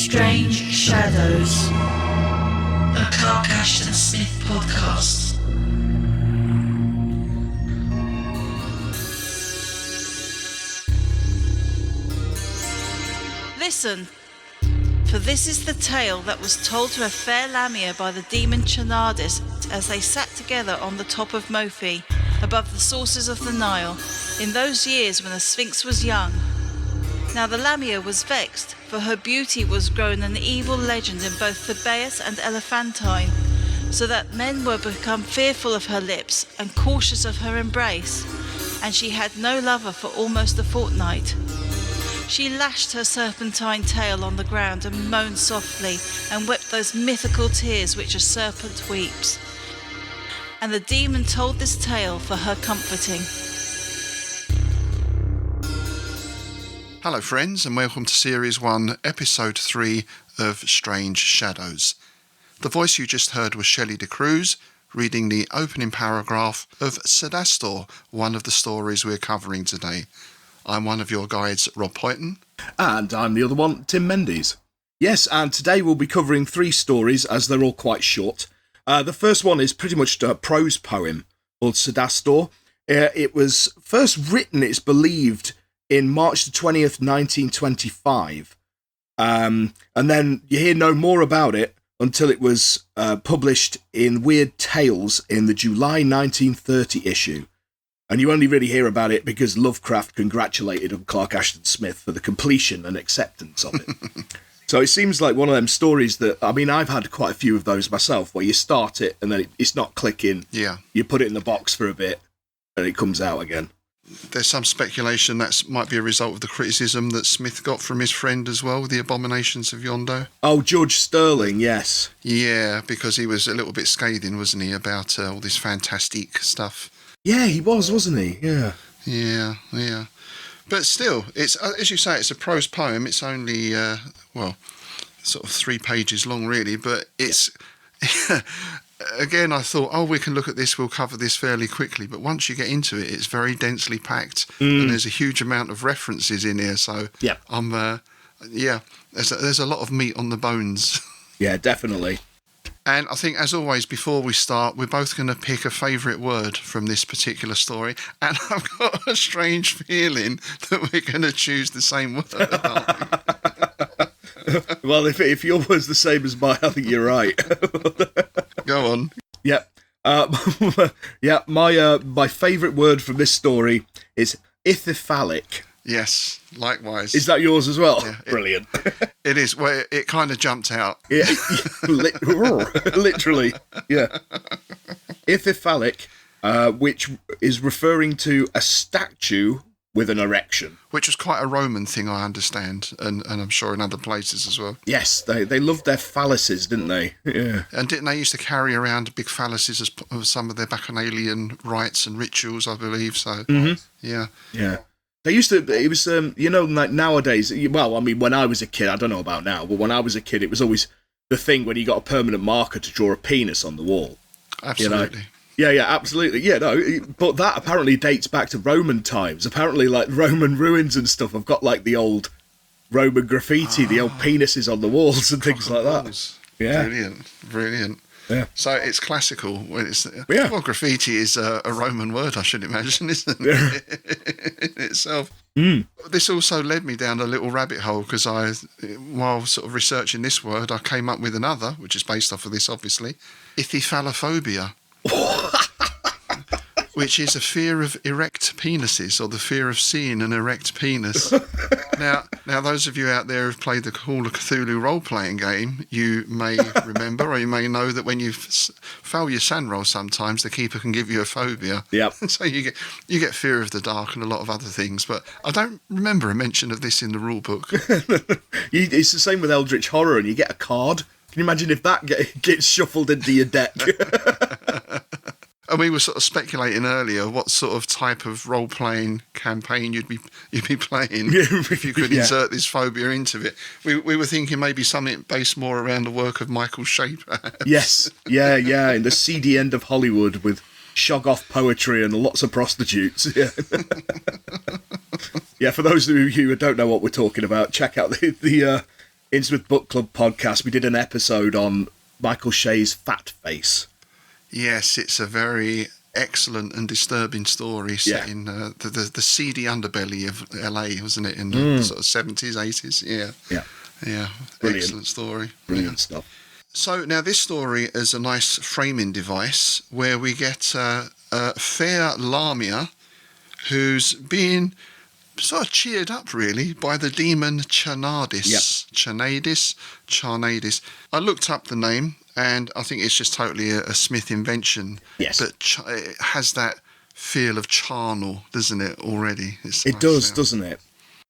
Strange Shadows, a Carcash and Smith podcast. Listen, for this is the tale that was told to a fair Lamia by the demon Chanardis as they sat together on the top of Mofi, above the sources of the Nile, in those years when the Sphinx was young. Now the Lamia was vexed, for her beauty was grown an evil legend in both Thebais and Elephantine, so that men were become fearful of her lips and cautious of her embrace, and she had no lover for almost a fortnight. She lashed her serpentine tail on the ground and moaned softly, and wept those mythical tears which a serpent weeps. And the demon told this tale for her comforting. Hello friends, and welcome to Series 1, Episode 3 of Strange Shadows. The voice you just heard was Shelley deCruz, reading the opening paragraph of Sadastor, one of the stories we're covering today. I'm one of your guides, Rob Poyton. And I'm the other one, Tim Mendes. Yes, and today we'll be covering 3 stories, as they're all quite short. The first one is pretty much a prose poem called Sadastor. It was first written, it's believed, in March the 20th, 1925. And then you hear no more about it until it was published in Weird Tales in the July 1930 issue. And you only really hear about it because Lovecraft congratulated on Clark Ashton Smith for the completion and acceptance of it. So it seems like one of them stories that, I mean, I've had quite a few of those myself, where you start it and then it's not clicking. Yeah. You put it in the box for a bit and it comes out again. There's some speculation that might be a result of the criticism that Smith got from his friend as well, The Abominations of Yondo. Oh, George Sterling, yes. Yeah, because he was a little bit scathing, wasn't he, about all this fantastic stuff. Yeah, he was, wasn't he? Yeah. Yeah. But still, it's as you say, it's a prose poem. It's only, sort of 3 pages long, really. But it's, again, I thought, we can look at this, we'll cover this fairly quickly. But once you get into it, it's very densely packed. And there's a huge amount of references in here. So, yeah, there's a lot of meat on the bones. Yeah, definitely. And I think, as always, before we start, we're both going to pick a favourite word from this particular story. And I've got a strange feeling that we're going to choose the same word, aren't we? Well, if your word's the same as mine, I think you're right. Go on. Yep. My favourite word from this story is Ethyphallic. Yes, likewise. Is that yours as well? Yeah, Brilliant. It is. Well, it kind of jumped out. Yeah, literally. Yeah. Ethyphallic, which is referring to a statue with an erection. Which was quite a Roman thing, I understand, and I'm sure in other places as well. Yes, they loved their phalluses, didn't they? Yeah. And didn't they used to carry around big phalluses as some of their bacchanalian rites and rituals, I believe, so, Yeah. They used to, it was, like nowadays, well, I mean, when I was a kid, I don't know about now, but when I was a kid, it was always the thing when you got a permanent marker to draw a penis on the wall. Absolutely. Yeah, absolutely. Yeah, no, but that apparently dates back to Roman times. Apparently, like, Roman ruins and stuff have got, like, the old Roman graffiti, the old penises on the walls and things like that. Yeah. Brilliant. Yeah. So it's classical. Well, graffiti is a Roman word, I should imagine, isn't it, in itself? This also led me down a little rabbit hole because while sort of researching this word, I came up with another, which is based off of this, obviously, Ethyphallophobia. Which is a fear of erect penises, or the fear of seeing an erect penis. Now, those of you out there who've played the Call of Cthulhu role-playing game, you may remember, or you may know that when you fail your sand roll, sometimes the keeper can give you a phobia. Yep. So you get fear of the dark and a lot of other things. But I don't remember a mention of this in the rule book. It's the same with Eldritch Horror, and you get a card. Can you imagine if that gets shuffled into your deck? And we were sort of speculating earlier what sort of type of role-playing campaign you'd be playing if you could insert this phobia into it. We were thinking maybe something based more around the work of Michael Shea, perhaps. Yes, yeah, in the seedy end of Hollywood with shog-off poetry and lots of prostitutes. Yeah. Yeah, for those of you who don't know what we're talking about, check out the Innsmouth Book Club podcast, we did an episode on Michael Shea's Fat Face. Yes, it's a very excellent and disturbing story set in the seedy underbelly of LA, wasn't it? In the sort of 70s, 80s. Yeah. Brilliant. Excellent story. Brilliant stuff. So now this story is a nice framing device where we get a fair Lamia who's being sort of cheered up, really, by the demon Charnadis. Charnadis. I looked up the name, and I think it's just totally a Smith invention. Yes. But it has that feel of charnel, doesn't it, already? It does, doesn't it?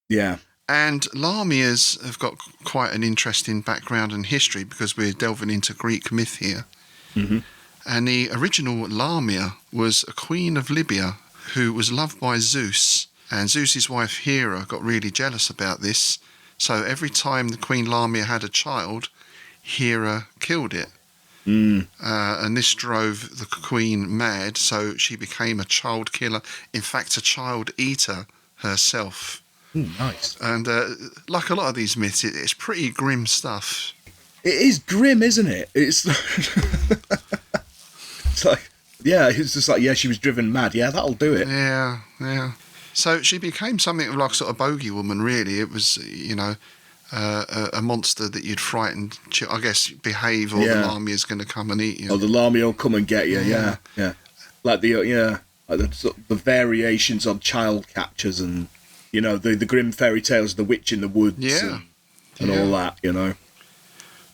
Yeah. And Lamias have got quite an interesting background and history because we're delving into Greek myth here. Mm-hmm. And the original Lamia was a queen of Libya who was loved by Zeus. And Zeus's wife Hera got really jealous about this. So every time the Queen Lamia had a child, Hera killed it. And this drove the queen mad, so she became a child killer. In fact, a child eater herself. Nice. And like a lot of these myths, it's pretty grim stuff. It is grim, isn't it? It's, it's like, yeah, it's just like, yeah, she was driven mad. Yeah, that'll do it. Yeah. So she became something of like sort of bogey woman, really. It was, a monster that you'd frighten, I guess, behave, or the Lamia's going to come and eat you. Or the Lamia will come and get you, yeah. Like the variations on child catchers and, the grim fairy tales of the witch in the woods and all that,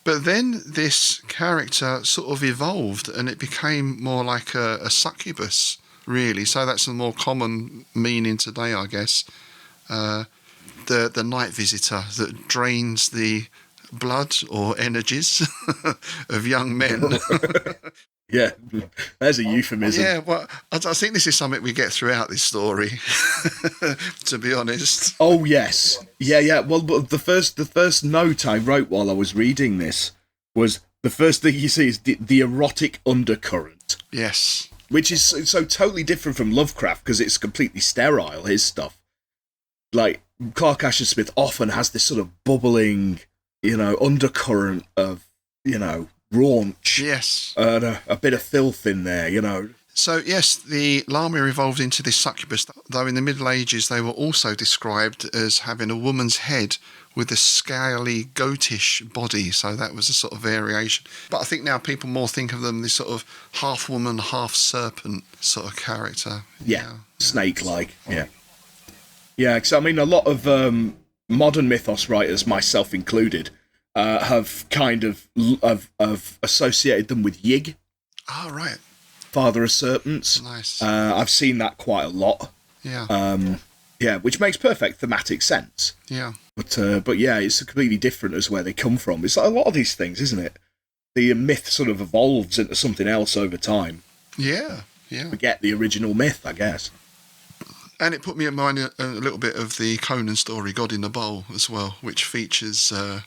But then this character sort of evolved and it became more like a succubus, really. So that's a more common meaning today, I guess. The night visitor that drains the blood or energies of young men. Yeah, there's a euphemism. Yeah, well, I think this is something we get throughout this story, to be honest. Oh, yes. Yeah. Well, but the first note I wrote while I was reading this was the first thing you see is the erotic undercurrent. Yes. Which is so totally different from Lovecraft because it's completely sterile, his stuff. Like, Clark Ashton Smith often has this sort of bubbling, undercurrent of, raunch. Yes. And a bit of filth in there, So, yes, the Lamia evolved into this succubus, though in the Middle Ages they were also described as having a woman's head with a scaly, goatish body, so that was a sort of variation. But I think now people more think of them this sort of half-woman, half-serpent sort of character. Yeah. Snake-like, yeah. Yeah, because, a lot of modern mythos writers, myself included, have kind of associated them with Yig. Oh, right. Father of Serpents. Nice. I've seen that quite a lot. Yeah. Which makes perfect thematic sense. Yeah. But yeah, it's completely different as where they come from. It's like a lot of these things, isn't it? The myth sort of evolves into something else over time. Yeah. Forget the original myth, I guess. And it put me in mind a little bit of the Conan story, God in the Bowl, as well, which features a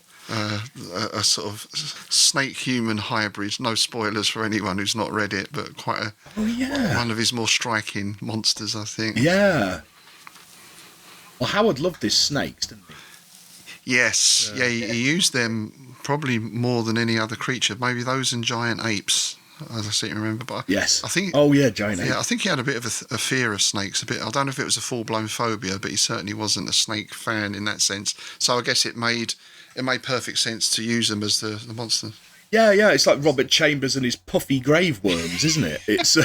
sort of snake-human hybrid. No spoilers for anyone who's not read it, but quite one of his more striking monsters, I think. Yeah. Well, Howard loved his snakes, didn't he? Yes. He used them probably more than any other creature. Maybe those and giant apes, as I seem to remember. But yes. I think. Oh yeah, giant apes. Yeah, I think he had a bit of a fear of snakes. I don't know if it was a full-blown phobia, but he certainly wasn't a snake fan in that sense. So I guess it made perfect sense to use them as the monster. Yeah. It's like Robert Chambers and his puffy grave worms, isn't it? It's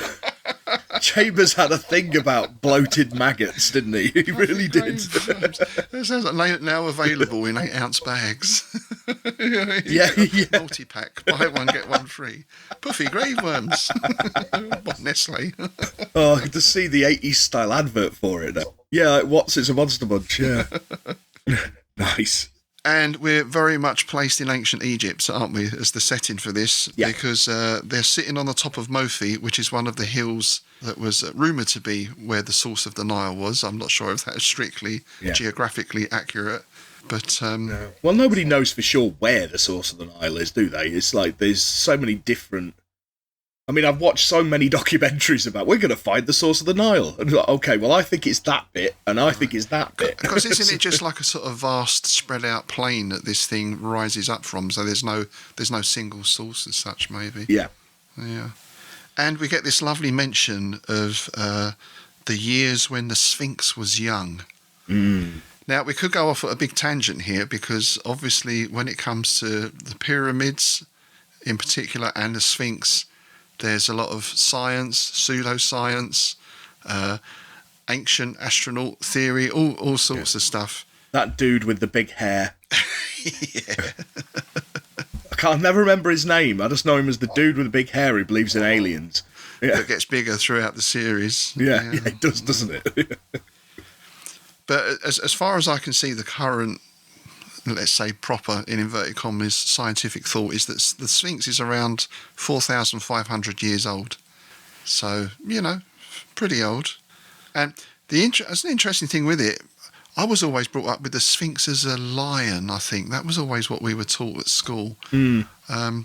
Chambers had a thing about bloated maggots, didn't he? He really did. That sounds like now available in 8-ounce bags. Yeah. Multi-pack, buy one get one free. Puffy grave worms. What, Nestle? Oh, I could just see the 80s style advert for it now. Yeah, like What's It's a Monster Munch, yeah. Nice. And we're very much placed in ancient Egypt, aren't we, as the setting for this? Yeah. Because they're sitting on the top of Mofi, which is one of the hills that was rumoured to be where the source of the Nile was. I'm not sure if that is strictly geographically accurate. But well, nobody knows for sure where the source of the Nile is, do they? It's like there's so many different I mean, I've watched so many documentaries about, we're going to find the source of the Nile. And like, okay, well, I think it's that bit, and I think it's that bit. Because isn't it just like a sort of vast, spread out plain that this thing rises up from? So there's no single source as such, maybe. Yeah. Yeah. And we get this lovely mention of the years when the Sphinx was young. Mm. Now, we could go off at a big tangent here because obviously when it comes to the pyramids in particular and the Sphinx, there's a lot of science, pseudoscience, ancient astronaut theory, all sorts of stuff. That dude with the big hair. Yeah. I never remember his name. I just know him as the dude with the big hair who believes in aliens. Yeah, That gets bigger throughout the series. yeah, it does, doesn't it? But as far as I can see, the current, let's say, proper, in inverted commas, scientific thought is that the Sphinx is around 4,500 years old. So, pretty old. And as an interesting thing with it, I was always brought up with the Sphinx as a lion, I think. That was always what we were taught at school. Mm.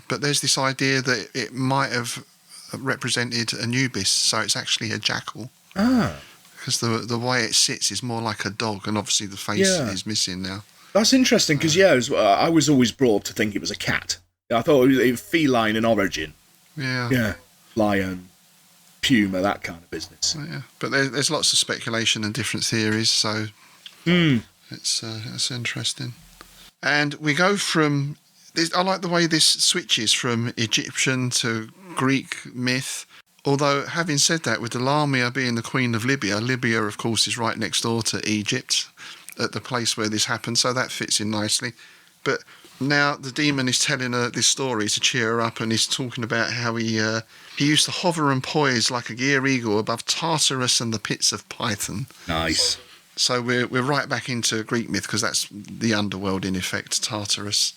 But there's this idea that it might have represented Anubis, so it's actually a jackal. Ah. Because the way it sits is more like a dog, and obviously the face is missing now. That's interesting, because, I was always brought up to think it was a cat. I thought it was feline in origin. Yeah. Yeah. Lion, puma, that kind of business. Yeah. But there's lots of speculation and different theories, so it's interesting. And we go from this. I like the way this switches from Egyptian to Greek myth. Although, having said that, with the Lamia being the queen of Libya, Libya, of course, is right next door to Egypt, at the place where this happened, so that fits in nicely. But now the demon is telling her this story to cheer her up, and he's talking about how he used to hover and poise like a gear eagle above Tartarus and the pits of Python. Nice. So we're right back into Greek myth, because that's the underworld, in effect, Tartarus.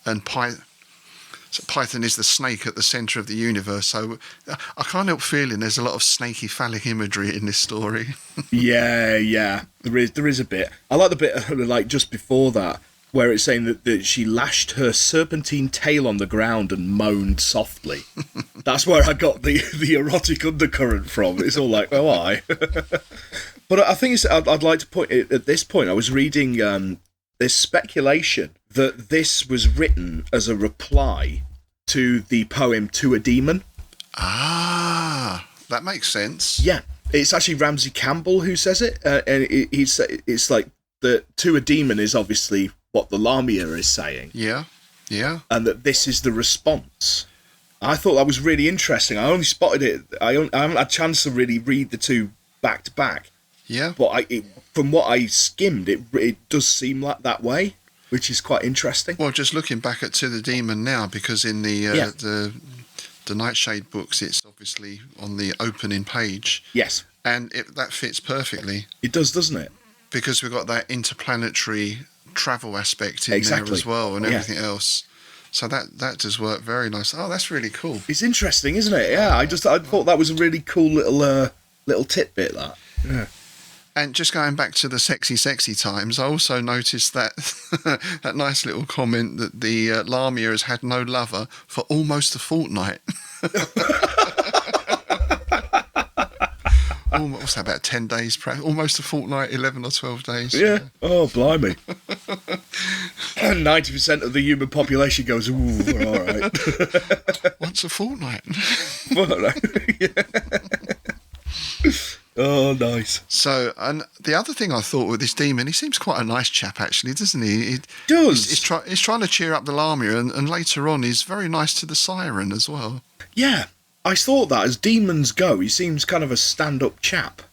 And Python is the snake at the centre of the universe, so I can't help feeling there's a lot of snaky phallic imagery in this story. Yeah, there is a bit. I like the bit like just before that, where it's saying that she lashed her serpentine tail on the ground and moaned softly. That's where I got the erotic undercurrent from. It's all like, oh, aye. But I think I'd like to point at this point, I was reading this speculation that this was written as a reply to the poem To a Demon. Ah, that makes sense. Yeah, it's actually Ramsey Campbell who says it, and it's like the To a Demon is obviously what the Lamia is saying. Yeah, and that this is the response. I thought that was really interesting. I only spotted it. I haven't had a chance to really read the two back to back. Yeah, but from what I skimmed, it does seem like that way, which is quite interesting. Well, just looking back at To the Demon now, because in the Nightshade books, it's obviously on the opening page. Yes, and that fits perfectly. It does, doesn't it? Because we've got that interplanetary travel aspect in there as well, and everything else. So that does work very nice. Oh, that's really cool. It's interesting, isn't it? Yeah, I thought that was a really cool little tidbit. That. Yeah. And just going back to the sexy times, I also noticed that that nice little comment that the Lamia has had no lover for almost a fortnight. What's that, about 10 days? Almost a fortnight, 11 or 12 days. Yeah. Oh, blimey. 90% of the human population goes, ooh, all right. Once a fortnight. Oh, nice. So, and the other thing I thought with this demon, he seems quite a nice chap, actually, doesn't he? He does. He's trying to cheer up the Lamia, and later on he's very nice to the Siren as well. Yeah, I thought that as demons go, he seems kind of a stand-up chap.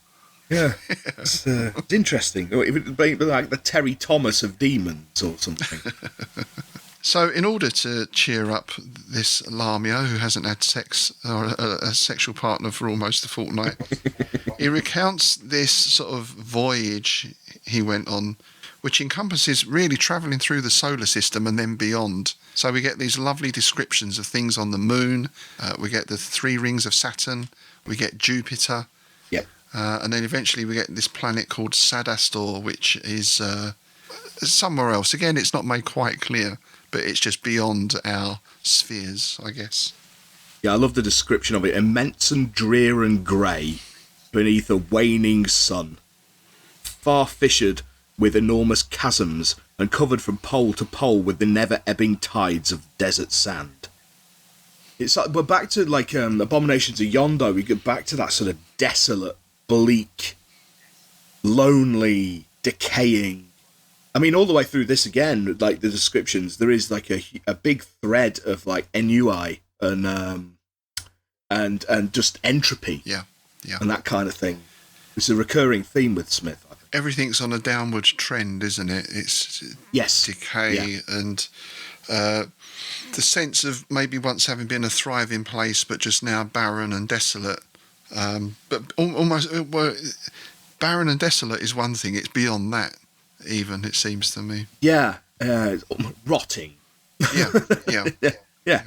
Yeah, it's interesting. It would be like the Terry Thomas of demons or something. So, in order to cheer up this Lamia, who hasn't had sex or a sexual partner for almost a fortnight, he recounts this sort of voyage he went on, which encompasses really travelling through the solar system and then beyond. So we get these lovely descriptions of things on the moon, we get the 3 rings of Saturn, we get Jupiter, yep. And then eventually we get this planet called Sadastor, which is somewhere else. Again, it's not made quite clear, but it's just beyond our spheres, I guess. Yeah, I love the description of it. Immense and drear and grey, beneath a waning sun. Far fissured with enormous chasms, and covered from pole to pole with the never-ebbing tides of desert sand. It's like, but back to like Abominations of Yonder, we get back to that sort of desolate, bleak, lonely, decaying. I mean, all the way through this again, like the descriptions, there is like a big thread of like ennui and just entropy, Yeah. and that kind of thing. It's a recurring theme with Smith, I think. Everything's on a downward trend, isn't it? It's decay and the sense of maybe once having been a thriving place, but just now barren and desolate. But almost barren and desolate is one thing. It's beyond that, even, it seems to me. Yeah, rotting. Yeah.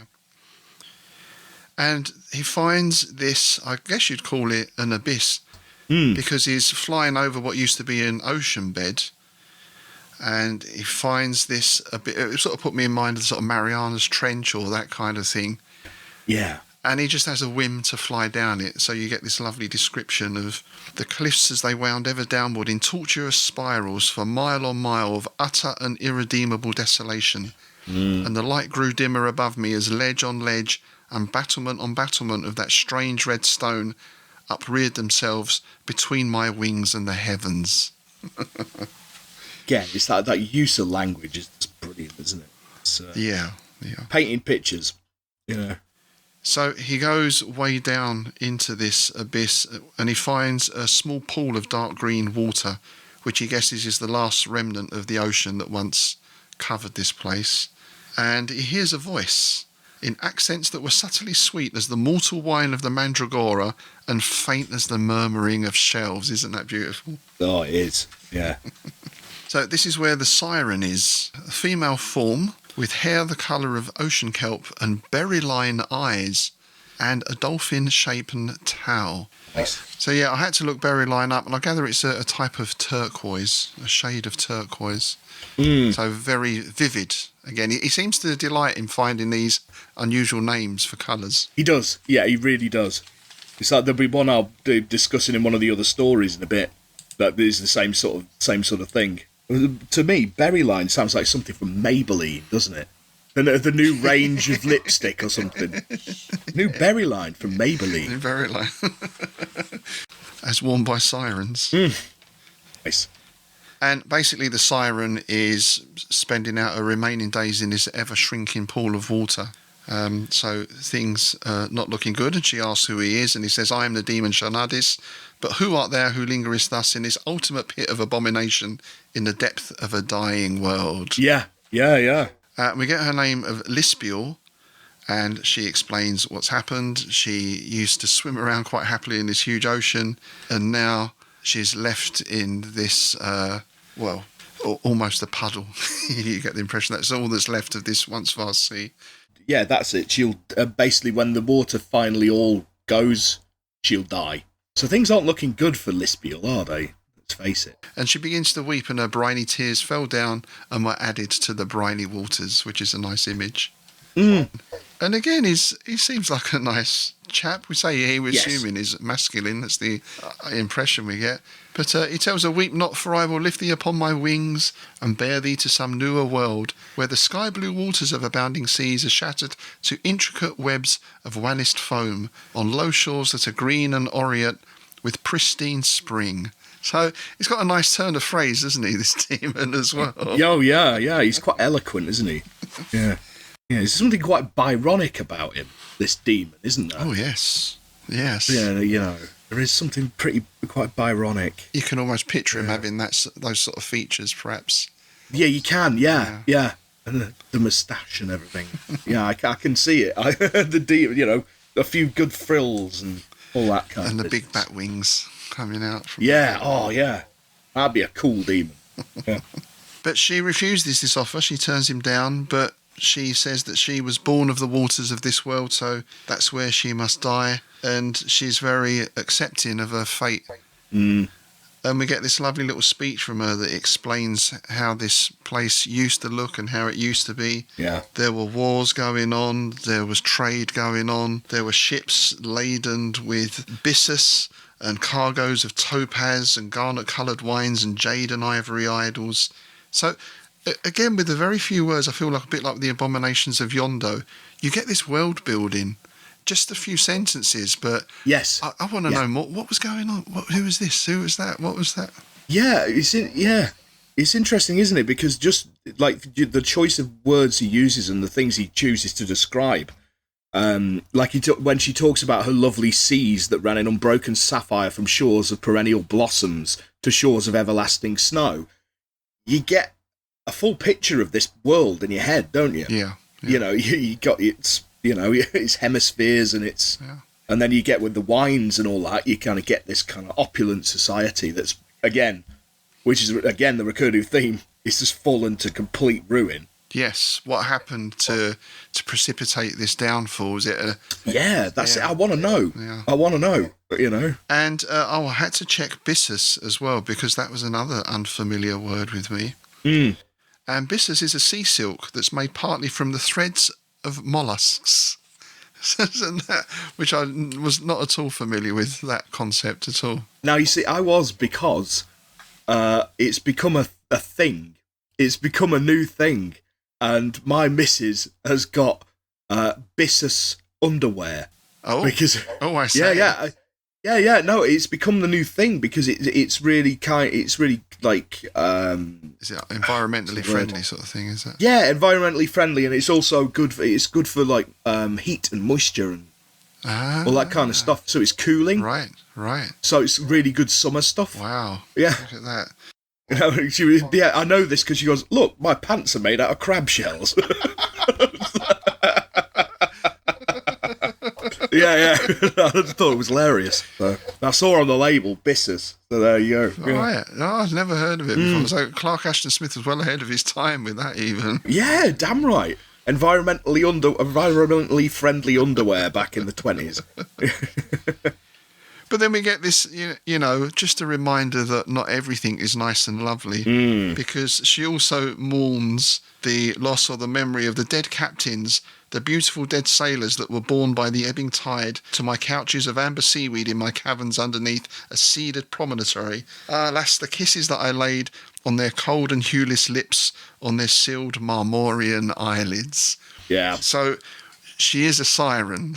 And he finds this, I guess you'd call it an abyss, because he's flying over what used to be an ocean bed, and he finds this a bit. It sort of put me in mind of sort of Mariana's Trench or that kind of thing. Yeah. And he just has a whim to fly down it. So you get this lovely description of the cliffs as they wound ever downward in tortuous spirals for mile on mile of utter and irredeemable desolation. And the light grew dimmer above me as ledge on ledge and battlement on battlement of that strange red stone upreared themselves between my wings and the heavens. Again, it's that use of language is just brilliant, isn't it? It's, Yeah. painting pictures, you know. So he goes way down into this abyss and he finds a small pool of dark green water, which he guesses is the last remnant of the ocean that once covered this place. And he hears a voice in accents that were subtly sweet as the mortal wine of the mandragora and faint as the murmuring of shells. Isn't that beautiful? Oh, it is, yeah. So this is where the siren is. A female form with hair the colour of ocean kelp and berry-line eyes and a dolphin-shapen towel. Nice. So yeah, I had to look berry-line up, and I gather it's a type of turquoise, a shade of turquoise. So very vivid. Again, he seems to delight in finding these unusual names for colours. He does, yeah, he really does. It's like there'll be one I'll be discussing in one of the other stories in a bit that is the same sort of thing. To me, Berryline sounds like something from Maybelline, doesn't it? The new range of lipstick or something. New Berryline from Maybelline. New Berryline. As worn by sirens. Nice. And basically the siren is spending out her remaining days in this ever-shrinking pool of water. So things are not looking good, and she asks who he is, and he says, I am the demon Shanadis, but who art thou who lingerest thus in this ultimate pit of abomination in the depth of a dying world? Yeah. We get her name of Lispiel, and she explains what's happened. She used to swim around quite happily in this huge ocean, and now she's left in this, almost a puddle. You get the impression that's all that's left of this once vast sea. Yeah, that's it. She'll basically, when the water finally all goes, she'll die. So things aren't looking good for Lispiel, are they? Let's face it. And she begins to weep, and her briny tears fell down and were added to the briny waters, which is a nice image. And again, he seems like a nice chap. We say he, we're assuming is masculine. That's the impression we get. But he tells her, weep not, for I will lift thee upon my wings and bear thee to some newer world, where the sky-blue waters of abounding seas are shattered to intricate webs of wannest foam, on low shores that are green and aureate, with pristine spring. So he's got a nice turn of phrase, doesn't he, this demon as well? Oh, yeah. He's quite eloquent, isn't he? Yeah. Yeah, there's something quite Byronic about him, this demon, isn't there? Oh, yes. Yes. Yeah, you know, there is something quite Byronic. You can almost picture him having those sort of features, perhaps. Yeah, you can, yeah. And the moustache and everything. Yeah, I can see it. The demon, you know, a few good frills and all that kind of And the business. big bat wings coming out. Yeah, That'd be a cool demon. Yeah. But she refuses this offer. She turns him down, but she says that she was born of the waters of this world, so that's where she must die. And she's very accepting of her fate. And we get this lovely little speech from her that explains how this place used to look and how it used to be. Yeah. There were wars going on, there was trade going on, there were ships laden with byssus and cargoes of topaz and garnet-coloured wines and jade and ivory idols. So, again, with the very few words, I feel like a bit like the Abominations of Yondo, you get this world building. Just a few sentences, but yes, I want to know more. What was going on? Who was this? Who was that? What was that? Yeah, it's interesting, isn't it? Because just like the choice of words he uses and the things he chooses to describe, like when she talks about her lovely seas that ran in unbroken sapphire from shores of perennial blossoms to shores of everlasting snow, you get a full picture of this world in your head, don't you? Yeah. You know, you got it's. You know, it's hemispheres and it's... Yeah. And then you get with the wines and all that, you kind of get this kind of opulent society that's, again, which is, again, the recurring theme, is just fallen to complete ruin. Yes. What happened to precipitate this downfall? Was it a... Yeah, that's it. I want to know. Yeah. I want to know, you know. And, I had to check byssus as well, because that was another unfamiliar word with me. Mm. And byssus is a sea silk that's made partly from the threads of mollusks, which I was not at all familiar with that concept at all. Now, you see, I was, because it's become a thing. It's become a new thing. And my missus has got byssus underwear. Oh, because, I see. Yeah. No, it's become the new thing because it's really like is it environmentally friendly sort of thing? Is it? Yeah, environmentally friendly, and it's also good for like heat and moisture and all that kind of stuff. So it's cooling. Right. So it's really good summer stuff. Wow. Yeah. Look at that. You know, I know this because she goes, look, my pants are made out of crab shells. Yeah. I just thought it was hilarious. So I saw on the label byssus. So there you go. Right. No, I've never heard of it before. So Clark Ashton Smith was well ahead of his time with that, even. Yeah, damn right. Environmentally friendly underwear back in the 20s. But then we get this, you know, just a reminder that not everything is nice and lovely, because she also mourns the loss or the memory of the dead captains, the beautiful dead sailors that were borne by the ebbing tide to my couches of amber seaweed in my caverns underneath a cedared promontory. Alas, the kisses that I laid on their cold and hueless lips, on their sealed marmorian eyelids. Yeah. So she is a siren.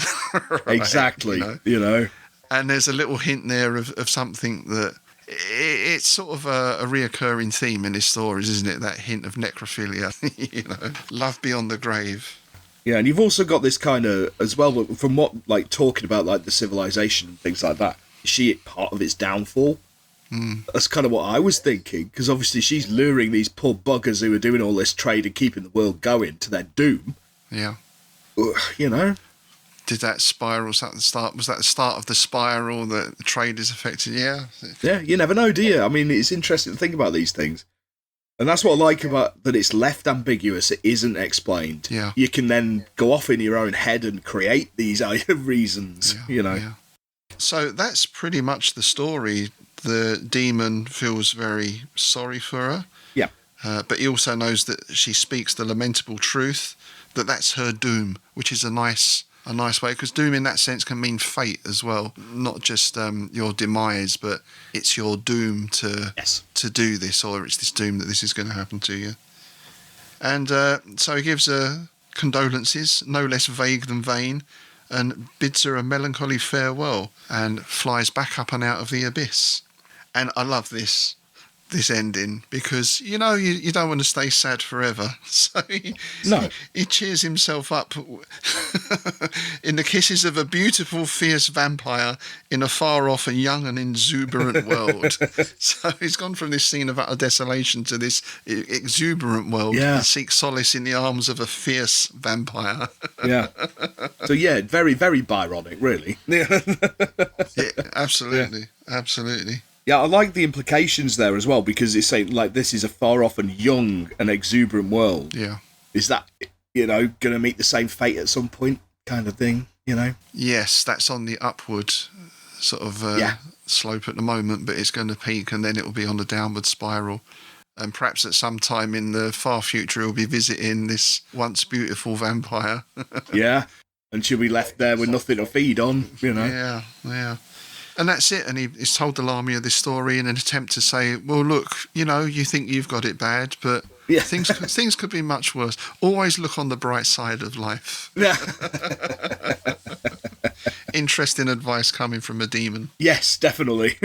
Right? Exactly, you know. And there's a little hint there of something that... It's sort of a reoccurring theme in his stories, isn't it? That hint of necrophilia, you know, love beyond the grave. Yeah, and you've also got this kind of, as well, from what, like, talking about, like, the civilization and things like that, is she part of its downfall? That's kind of what I was thinking, because obviously she's luring these poor buggers who are doing all this trade and keeping the world going to their doom. Yeah. You know? Did that spiral at the start? Was that the start of the spiral that the trade is affected? Yeah. Yeah, you never know, do you? I mean, it's interesting to think about these things. And that's what I like about that it's left ambiguous. It isn't explained. Yeah. You can then go off in your own head and create these reasons, you know. Yeah. So that's pretty much the story. The demon feels very sorry for her. Yeah. But he also knows that she speaks the lamentable truth, that that's her doom, which is a nice way, because doom in that sense can mean fate as well, not just your demise, but it's your doom to do this, or it's this doom that this is going to happen to you. And so he gives her condolences, no less vague than vain, and bids her a melancholy farewell, and flies back up and out of the abyss. And I love this ending, because you don't want to stay sad forever, so he cheers himself up in the kisses of a beautiful fierce vampire in a far off and young and exuberant world. So he's gone from this scene of utter desolation to this exuberant world. Yeah. And seeks solace in the arms of a fierce vampire. Yeah. So yeah, very, very Byronic, really. Yeah, absolutely. Yeah, I like the implications there as well, because it's saying, like, this is a far-off and young and exuberant world. Yeah. Is that, going to meet the same fate at some point kind of thing, you know? Yes, that's on the upward sort of slope at the moment, but it's going to peak and then it will be on a downward spiral. And perhaps at some time in the far future, he'll be visiting this once beautiful vampire. Yeah, and she'll be left there with nothing to feed on, you know. Yeah. And that's it. And he's told the Lamia this story in an attempt to say, well, look, you think you've got it bad, but things could be much worse. Always look on the bright side of life. Yeah. Interesting advice coming from a demon. Yes, definitely.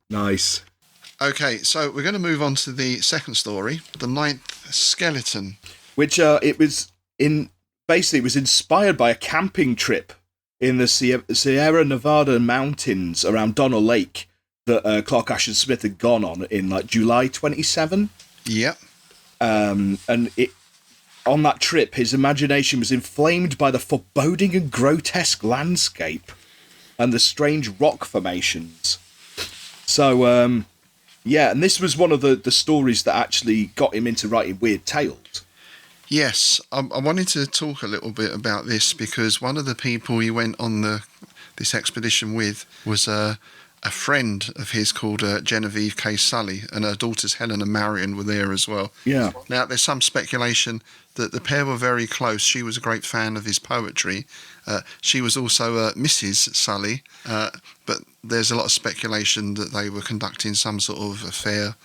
Nice. Okay, so we're going to move on to the second story, The Ninth Skeleton. Which it was inspired by a camping trip in the Sierra Nevada mountains around Donnell Lake that Clark Ashton Smith had gone on in like July 27. Yep. And on that trip, his imagination was inflamed by the foreboding and grotesque landscape and the strange rock formations. So, and this was one of the stories that actually got him into writing weird tales. Yes, I wanted to talk a little bit about this because one of the people he went on this expedition with was a friend of his called Genevieve K. Sully, and her daughters Helen and Marion were there as well. Yeah. Now, there's some speculation that the pair were very close. She was a great fan of his poetry. She was also Mrs. Sully, but there's a lot of speculation that they were conducting some sort of affair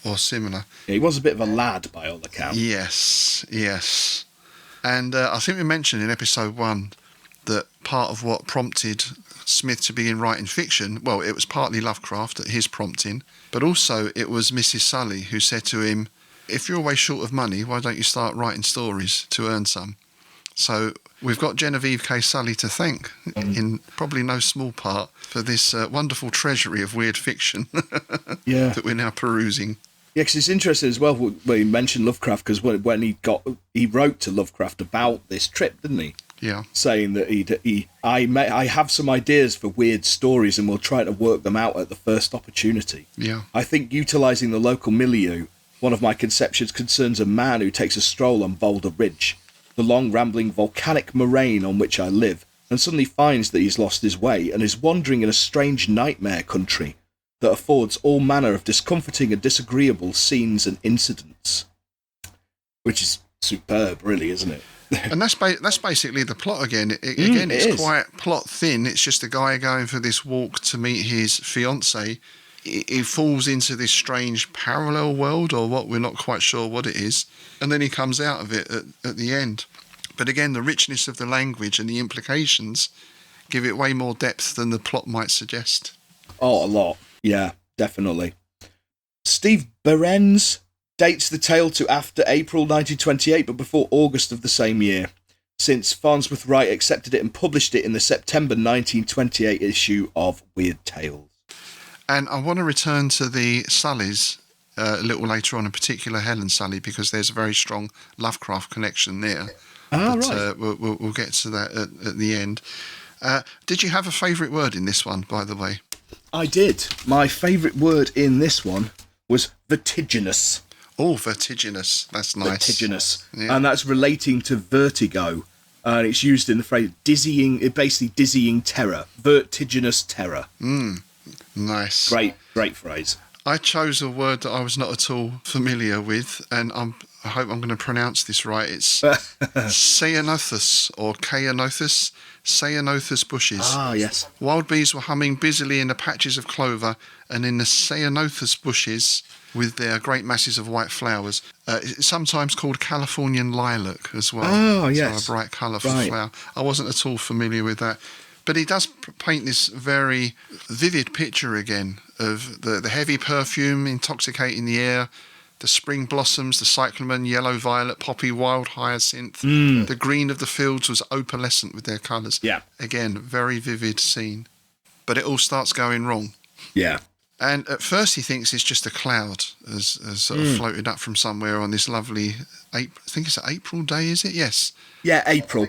or similar. Yeah, he was a bit of a lad by all accounts. Yes. And I think we mentioned in episode 1 that part of what prompted Smith to begin writing fiction, well, it was partly Lovecraft at his prompting, but also it was Mrs. Sully who said to him, if you're always short of money, why don't you start writing stories to earn some? So we've got Genevieve K. Sully to thank, in probably no small part, for this wonderful treasury of weird fiction that we're now perusing. Yeah, because it's interesting as well when you mentioned Lovecraft, because when he wrote to Lovecraft about this trip, didn't he? Yeah. Saying that I have some ideas for weird stories and we'll try to work them out at the first opportunity. Yeah. I think utilising the local milieu, one of my conceptions concerns a man who takes a stroll on Boulder Ridge, the long rambling volcanic moraine on which I live, and suddenly finds that he's lost his way and is wandering in a strange nightmare country that affords all manner of discomforting and disagreeable scenes and incidents. Which is superb, really, isn't it? And that's basically the plot again. It's quite plot thin. It's just a guy going for this walk to meet his fiancée. He falls into this strange parallel world, or what, we're not quite sure what it is, and then he comes out of it at the end. But again, the richness of the language and the implications give it way more depth than the plot might suggest. Oh, a lot. Yeah, definitely. Steve Behrens dates the tale to after April 1928, but before August of the same year, since Farnsworth Wright accepted it and published it in the September 1928 issue of Weird Tales. And I want to return to the Sullys a little later on, in particular Helen Sully, because there's a very strong Lovecraft connection there. Right. We'll get to that at the end. Did you have a favourite word in this one, by the way? I did. My favourite word in this one was vertiginous. Oh, vertiginous. That's nice. Vertiginous. Yeah. And that's relating to vertigo. And it's used in the phrase basically dizzying terror. Vertiginous terror. Nice. Great phrase. I chose a word that I was not at all familiar with, and I hope I'm going to pronounce this right. It's Ceanothus or Ceanothus. Ceanothus bushes. Ah, yes. Wild bees were humming busily in the patches of clover and in the Ceanothus bushes with their great masses of white flowers. It's sometimes called Californian lilac as well. Oh, yes. So a bright, colourful flower. I wasn't at all familiar with that. But he does paint this very vivid picture again of the heavy perfume intoxicating the air, the spring blossoms, the cyclamen, yellow violet, poppy, wild hyacinth. The green of the fields was opalescent with their colours. Yeah. Again, very vivid scene. But it all starts going wrong. Yeah. And at first he thinks it's just a cloud has sort of floated up from somewhere on this lovely, I think it's an April day, is it? Yes. Yeah, April.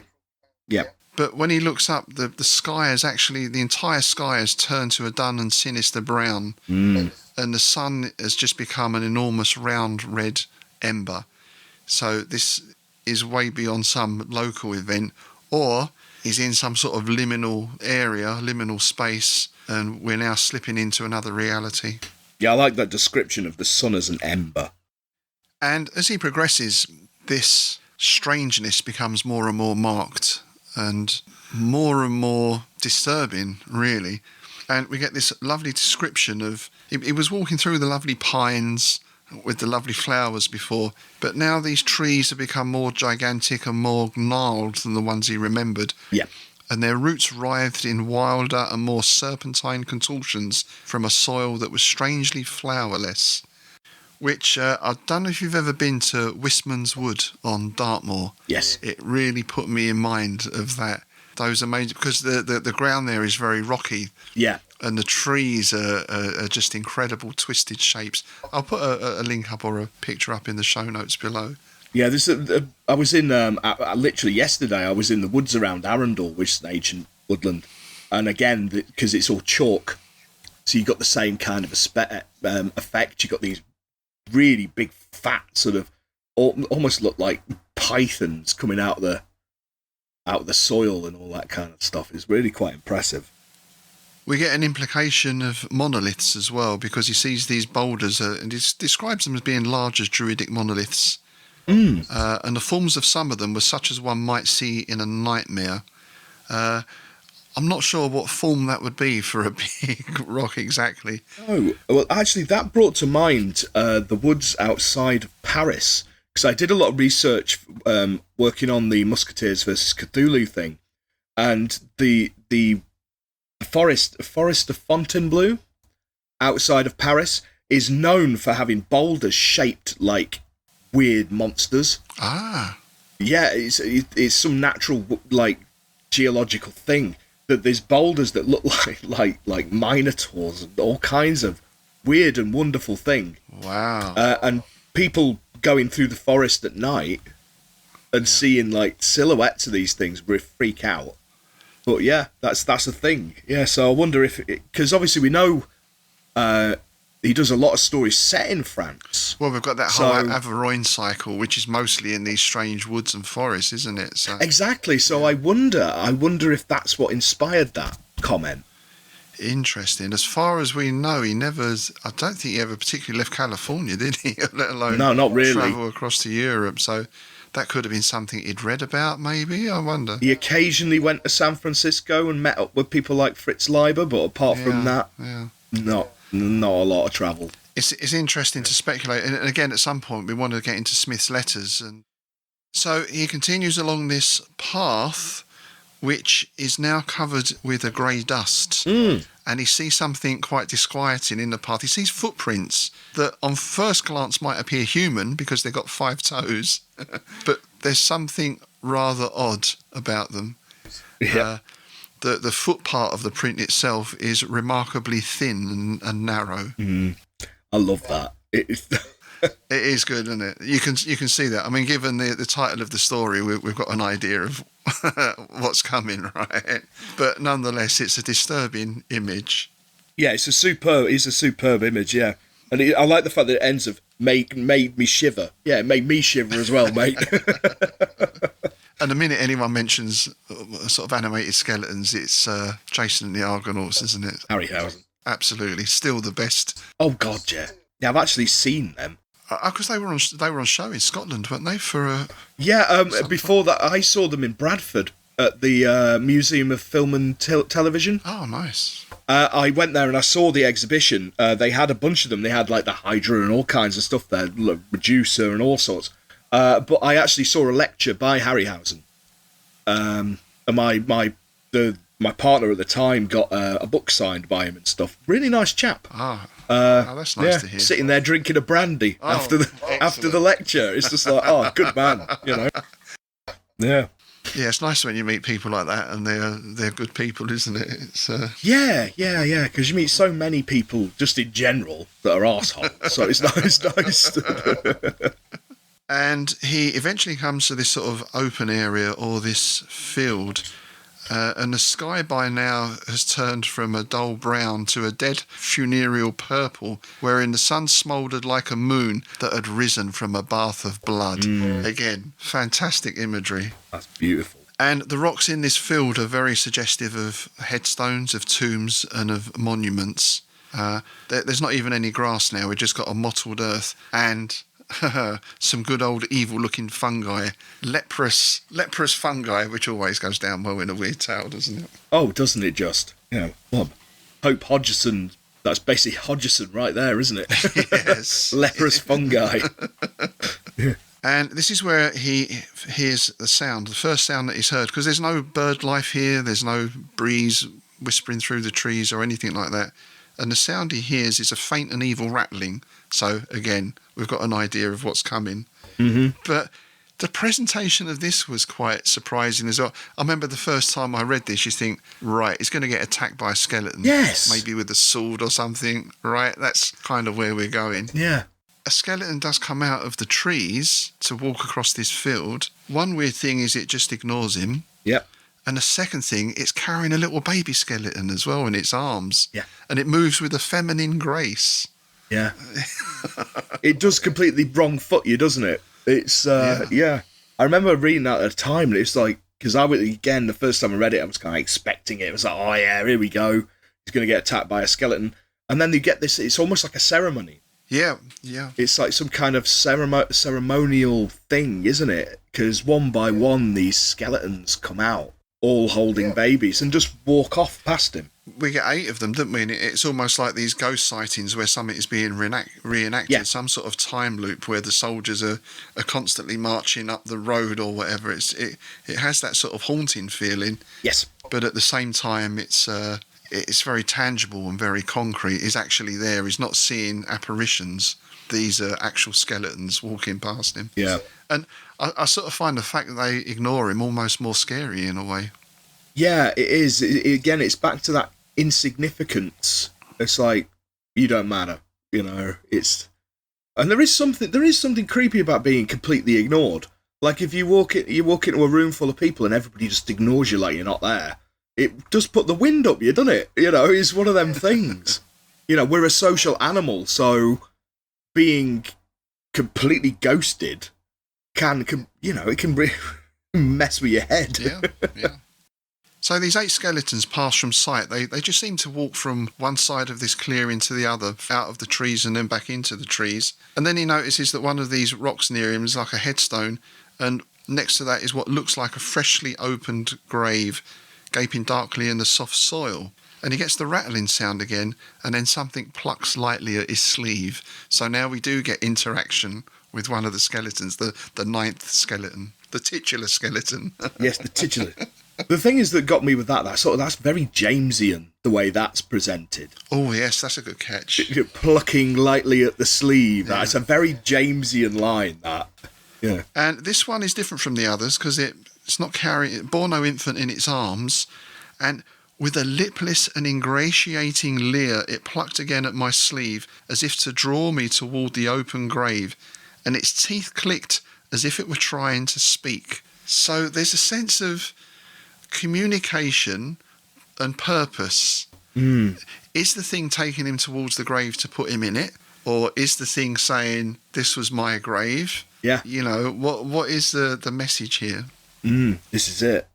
Yeah. But when he looks up, the sky has actually, the entire sky has turned to a dun and sinister brown. And the sun has just become an enormous round red ember. So this is way beyond some local event. Or he's in some sort of liminal area, liminal space, and we're now slipping into another reality. Yeah, I like that description of the sun as an ember. And as he progresses, this strangeness becomes more and more marked and more disturbing, really. And we get this lovely description of... He was walking through the lovely pines with the lovely flowers before, but now these trees have become more gigantic and more gnarled than the ones he remembered. Yeah. And their roots writhed in wilder and more serpentine contortions from a soil that was strangely flowerless. Which, I don't know if you've ever been to Wistman's Wood on Dartmoor. Yes. It really put me in mind of that. Those amazing... Because the ground there is very rocky. Yeah. And the trees are just incredible twisted shapes. I'll put a link up or a picture up in the show notes below. Yeah, I was in, literally yesterday, I was in the woods around Arundel, which is an ancient woodland. And again, because it's all chalk, so you've got the same kind of effect. You've got these really big, fat, sort of, almost look like pythons coming out of the soil and all that kind of stuff. It's really quite impressive. We get an implication of monoliths as well, because he sees these boulders and he describes them as being large as druidic monoliths. And the forms of some of them were such as one might see in a nightmare. I'm not sure what form that would be for a big rock exactly. Oh, well, actually, that brought to mind the woods outside of Paris, because I did a lot of research working on the Musketeers versus Cthulhu thing, and the forest of Fontainebleau outside of Paris is known for having boulders shaped like weird monsters. Ah. Yeah, it's some natural, like, geological thing that there's boulders that look like minotaurs and all kinds of weird and wonderful thing. Wow. And people going through the forest at night and seeing like silhouettes of these things would freak out. But yeah, that's a thing. Yeah, so I wonder if, because obviously we know he does a lot of stories set in France. Well, we've got that whole Averoigne cycle, which is mostly in these strange woods and forests, isn't it? So, exactly. So I wonder if that's what inspired that comment. Interesting. As far as we know, I don't think he ever particularly left California, did he? Let alone no, not really. Travel across to Europe. So that could have been something he'd read about, maybe, I wonder. He occasionally went to San Francisco and met up with people like Fritz Leiber, but apart from that, not a lot of travel. It's interesting to speculate. And again, at some point, we want to get into Smith's letters. And so he continues along this path, which is now covered with a grey dust. And he sees something quite disquieting in the path. He sees footprints that on first glance might appear human because they've got 5 toes. But there's something rather odd about them. Yeah. The foot part of the print itself is remarkably thin and narrow. I love that. It is good, isn't it? You can see that. I mean, given the title of the story, we've got an idea of what's coming, right? But nonetheless, it's a disturbing image. Yeah, it's a superb image, yeah. And I like the fact that it ends of made me shiver. Yeah, it made me shiver as well, mate. And the minute anyone mentions sort of animated skeletons, it's Jason and the Argonauts, isn't it? Harryhausen. Absolutely, still the best. Oh God, yeah. Yeah, I've actually seen them. Because they were on show in Scotland, weren't they? Before that, I saw them in Bradford at the Museum of Film and Television. Oh, nice. I went there and I saw the exhibition. They had a bunch of them. They had like the Hydra and all kinds of stuff there, like Medusa and all sorts. But I actually saw a lecture by Harryhausen. And my partner at the time got a book signed by him and stuff. Really nice chap. That's nice to hear. Sitting there drinking a brandy after the lecture. It's just like, good man, you know. Yeah. Yeah, it's nice when you meet people like that, and they're good people, isn't it? It's Yeah, because you meet so many people just in general that are arseholes, so it's nice. And he eventually comes to this sort of open area or this field, and the sky by now has turned from a dull brown to a dead funereal purple, wherein the sun smouldered like a moon that had risen from a bath of blood. Again, fantastic imagery. That's beautiful. And the rocks in this field are very suggestive of headstones, of tombs, and of monuments. There's not even any grass now. We've just got a mottled earth and some good old evil-looking fungi. Leprous fungi, which always goes down well in a weird tale, doesn't it? Oh, doesn't it just? Bob. Hope Hodgson. That's basically Hodgson right there, isn't it? Yes. Leprous fungi. And this is where he hears the sound, the first sound that he's heard, because there's no bird life here, there's no breeze whispering through the trees or anything like that. And the sound he hears is a faint and evil rattling. So, again, we've got an idea of what's coming. Mm-hmm. But the presentation of this was quite surprising as well. I remember the first time I read this, you think, right, it's going to get attacked by a skeleton. Yes. Maybe with a sword or something, right? That's kind of where we're going. Yeah. A skeleton does come out of the trees to walk across this field. One weird thing is it just ignores him. Yep. And the second thing, it's carrying a little baby skeleton as well in its arms. Yeah. And it moves with a feminine grace. Yeah. It does completely wrong foot you, doesn't it? It's, yeah. I remember reading that at the time, and it's like, because again, the first time I read it, I was kind of expecting it. It was like, oh yeah, here we go. He's going to get attacked by a skeleton. And then you get this, it's almost like a ceremony. Yeah, yeah. It's like some kind of ceremonial thing, isn't it? Because one by one, these skeletons come out, all holding babies, and just walk off past him. We get 8 of them, don't we? And it's almost like these ghost sightings where something is being reenacted, some sort of time loop where the soldiers are constantly marching up the road or whatever. It has that sort of haunting feeling. Yes. But at the same time, it's very tangible and very concrete. He's actually there. He's not seeing apparitions. These are actual skeletons walking past him. Yeah. And I sort of find the fact that they ignore him almost more scary in a way. Yeah, it is. Again, it's back to that insignificance. It's like, you don't matter, you know. And there is something creepy about being completely ignored. Like if you walk into a room full of people and everybody just ignores you like you're not there. It does put the wind up you, doesn't it? You know, it's one of them things. You know, we're a social animal, so being completely ghosted can mess with your head. Yeah, yeah. So these 8 skeletons pass from sight. They just seem to walk from one side of this clearing to the other, out of the trees and then back into the trees. And then he notices that one of these rocks near him is like a headstone, and next to that is what looks like a freshly opened grave, gaping darkly in the soft soil. And he gets the rattling sound again, and then something plucks lightly at his sleeve. So now we do get interaction with one of the skeletons, the 9th skeleton, the titular skeleton. Yes, the titular. The thing is that got me with that's very Jamesian, the way that's presented. Oh yes, that's a good catch. Plucking lightly at the sleeve. Yeah. That's a very Jamesian line, that. Yeah. And this one is different from the others because it's not carrying, it bore no infant in its arms, and with a lipless and ingratiating leer, it plucked again at my sleeve as if to draw me toward the open grave, and its teeth clicked as if it were trying to speak. So there's a sense of communication and purpose. Is the thing taking him towards the grave to put him in it, or is the thing saying this was my grave? Yeah. You know, what is the message here? This is it.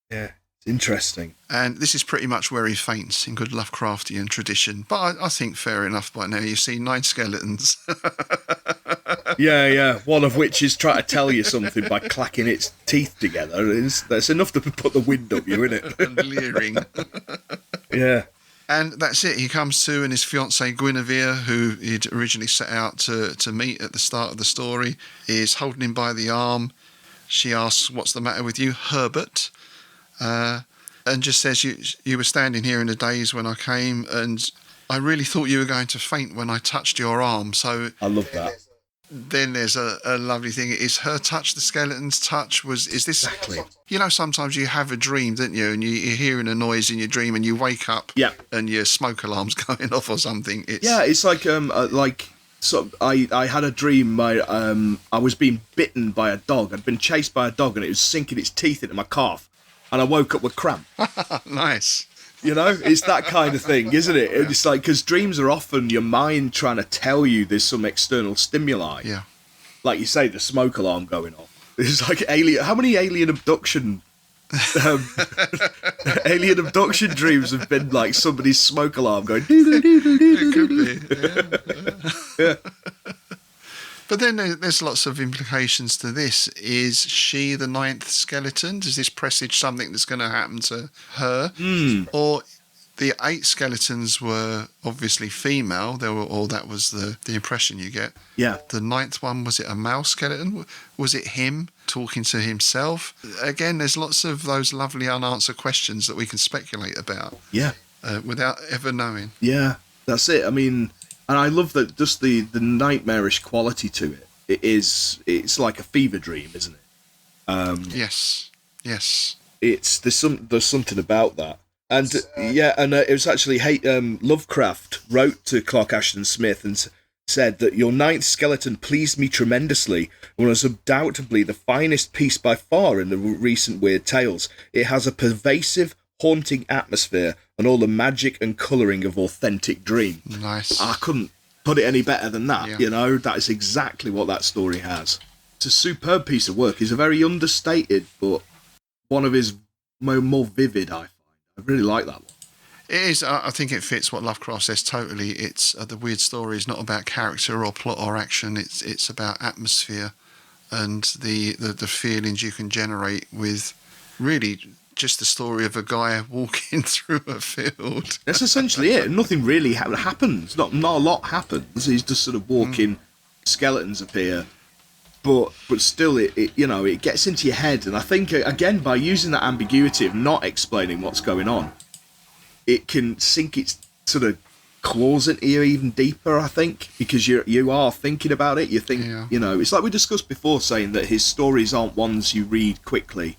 Yeah, it's interesting. And this is pretty much where he faints in good Lovecraftian tradition. But I think fair enough by now. You see 9 skeletons. Yeah. One of which is trying to tell you something by clacking its teeth together. That's enough to put the wind up you, isn't it? And leering. Yeah. And that's it. He comes to, and his fiancée Guinevere, who he'd originally set out to meet at the start of the story, is holding him by the arm. She asks, "What's the matter with you, Herbert?" And just says, you were standing here in the days when I came, and I really thought you were going to faint when I touched your arm. So I love that. Then there's a lovely thing. Is her touch the skeleton's touch? Is this Exactly. You know, sometimes you have a dream, don't you? And you're hearing a noise in your dream, and you wake up, Yeah. and your smoke alarm's going off or something. It's like so I had a dream. I was being bitten by a dog. I'd been chased by a dog, and it was sinking its teeth into my calf, and I woke up with cramp. Nice. You know, it's that kind of thing, isn't it? Yeah. It's like, because dreams are often your mind trying to tell you there's some external stimuli. Yeah. Like you say, the smoke alarm going off. It's like alien. How many alien abduction um, alien abduction dreams have been like somebody's smoke alarm going doodle doodle doodle. It could be. Yeah. But then there's lots of implications to this. Is she the ninth skeleton? Does this presage something that's going to happen to her? Or the 8 skeletons were obviously female. Or that was the impression you get. Yeah. The 9th one, was it a male skeleton? Was it him talking to himself? Again, there's lots of those lovely unanswered questions that we can speculate about. Yeah. Without ever knowing. Yeah, that's it. I mean, and I love that just the nightmarish quality to it. It's like a fever dream, isn't it? Yes. There's something about that. And it was actually Lovecraft wrote to Clark Ashton Smith and said that your 9th skeleton pleased me tremendously and was undoubtedly the finest piece by far in the recent Weird Tales. It has a pervasive, haunting atmosphere and all the magic and colouring of authentic dream. Nice. I couldn't put it any better than that. Yeah. That is exactly what that story has. It's a superb piece of work. It's a very understated, but one of his more vivid, I find. I really like that one. It is. I think it fits what Lovecraft says totally. It's the weird story is not about character or plot or action. It's about atmosphere and the feelings you can generate with really just the story of a guy walking through a field. That's essentially it. Nothing really happens. Not a lot happens. He's just sort of walking. Skeletons appear, but still, it gets into your head. And I think again, by using that ambiguity of not explaining what's going on, it can sink its sort of claws into you even deeper. I think because you are thinking about it. You think it's like we discussed before, saying that his stories aren't ones you read quickly.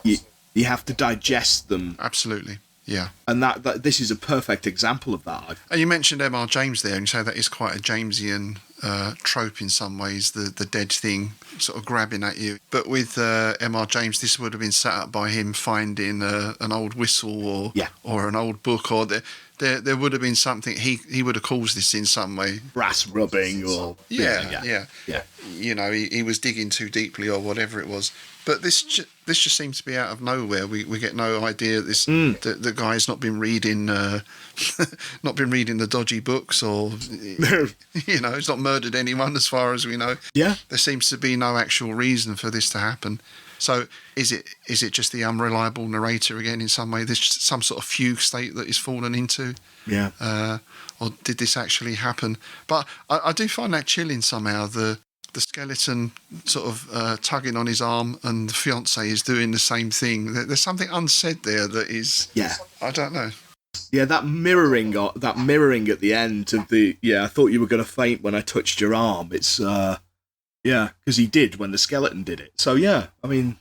You have to digest them. Absolutely, yeah. And that this is a perfect example of that. And you mentioned M.R. James there, and you say that is quite a Jamesian trope in some ways, the dead thing sort of grabbing at you. But with M.R. James, this would have been set up by him finding an old whistle or an old book, or there would have been something, he would have caused this in some way. Brass rubbing or... Yeah. He was digging too deeply or whatever it was. But this just seems to be out of nowhere. We get no idea that the guy's not been reading the dodgy books, or he's not murdered anyone as far as we know. Yeah, there seems to be no actual reason for this to happen. So is it just the unreliable narrator again in some way? There's just some sort of fugue state that he's fallen into. Yeah. Or did this actually happen? But I do find that chilling somehow. The skeleton sort of tugging on his arm, and the fiancée is doing the same thing. There's something unsaid there that is... Yeah. I don't know. Yeah, that mirroring at the end of the... Yeah, I thought you were going to faint when I touched your arm. It's... Yeah, because he did when the skeleton did it. So, yeah, I mean...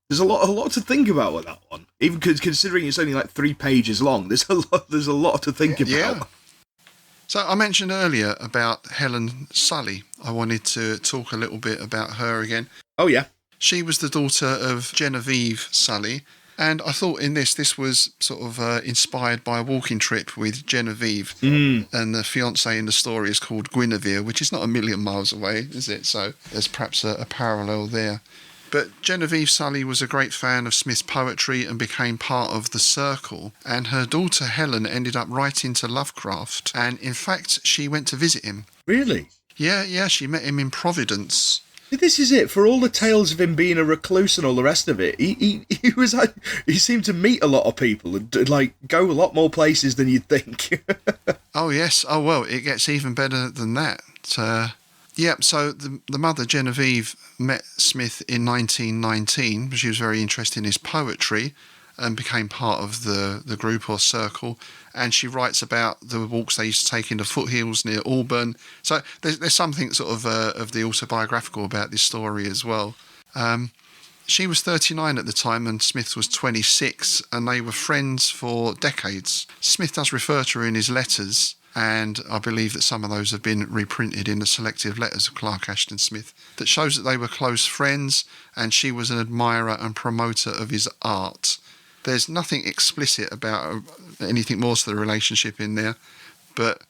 There's a lot to think about with that one. Even considering it's only like 3 pages long, there's a lot to think about. Yeah. So I mentioned earlier about Helen Sully. I wanted to talk a little bit about her again. Oh, yeah. She was the daughter of Genevieve Sully, and I thought in this was sort of inspired by a walking trip with Genevieve, and the fiancée in the story is called Guinevere, which is not a million miles away, is it? So there's perhaps a parallel there. But Genevieve Sully was a great fan of Smith's poetry and became part of the circle. And her daughter Helen ended up writing to Lovecraft. And in fact, she went to visit him. Really? Yeah, she met him in Providence. This is it. For all the tales of him being a recluse and all the rest of it, he seemed to meet a lot of people and go a lot more places than you'd think. Oh, yes. Oh, well, it gets even better than that. So the mother, Genevieve, met Smith in 1919. She was very interested in his poetry and became part of the group or circle. And she writes about the walks they used to take in the foothills near Auburn. So there's something sort of the autobiographical about this story as well. She was 39 at the time and Smith was 26, and they were friends for decades. Smith does refer to her in his letters, and I believe that some of those have been reprinted in the selective letters of Clark Ashton Smith, that shows that they were close friends and she was an admirer and promoter of his art. There's nothing explicit about anything more to the relationship in there, but